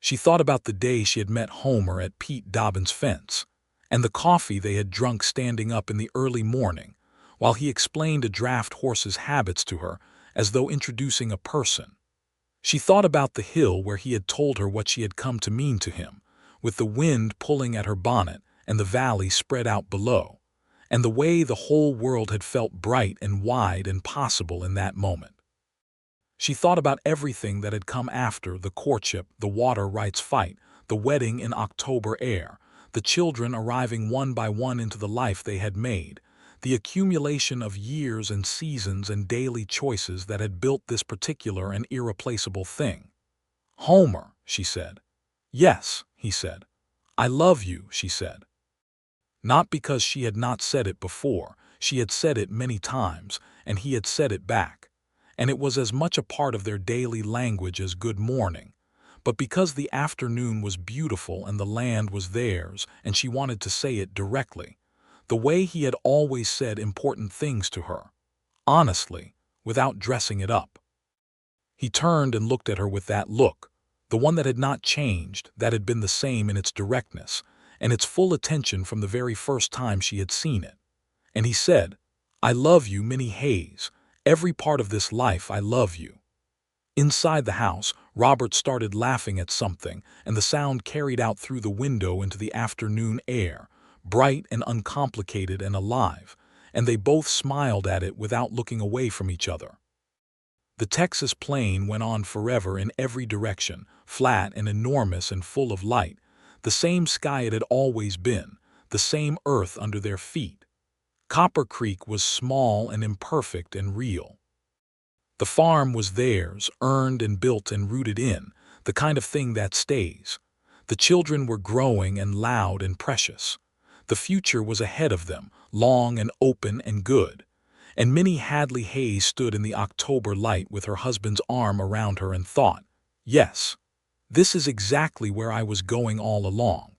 She thought about the day she had met Homer at Pete Dobbins' fence, and the coffee they had drunk standing up in the early morning, while he explained a draft horse's habits to her as though introducing a person. She thought about the hill where he had told her what she had come to mean to him, with the wind pulling at her bonnet and the valley spread out below, and the way the whole world had felt bright and wide and possible in that moment. She thought about everything that had come after: the courtship, the water rights fight, the wedding in October air, the children arriving one by one into the life they had made, the accumulation of years and seasons and daily choices that had built this particular and irreplaceable thing. "Homer," she said. "Yes," he said. "I love you," she said. Not because she had not said it before. She had said it many times, and he had said it back, and it was as much a part of their daily language as good morning, but because the afternoon was beautiful and the land was theirs, and she wanted to say it directly, the way he had always said important things to her, honestly, without dressing it up. He turned and looked at her with that look, the one that had not changed, that had been the same in its directness and its full attention from the very first time she had seen it. And he said, "I love you, Minnie Hayes. Every part of this life, I love you." Inside the house, Robert started laughing at something, and the sound carried out through the window into the afternoon air, bright and uncomplicated and alive, and they both smiled at it without looking away from each other. The Texas plain went on forever in every direction, flat and enormous and full of light, the same sky it had always been, the same earth under their feet. Copper Creek was small and imperfect and real. The farm was theirs, earned and built and rooted in, the kind of thing that stays. The children were growing and loud and precious. The future was ahead of them, long and open and good. And Minnie Hadley Hayes stood in the October light with her husband's arm around her and thought, "Yes, this is exactly where I was going all along."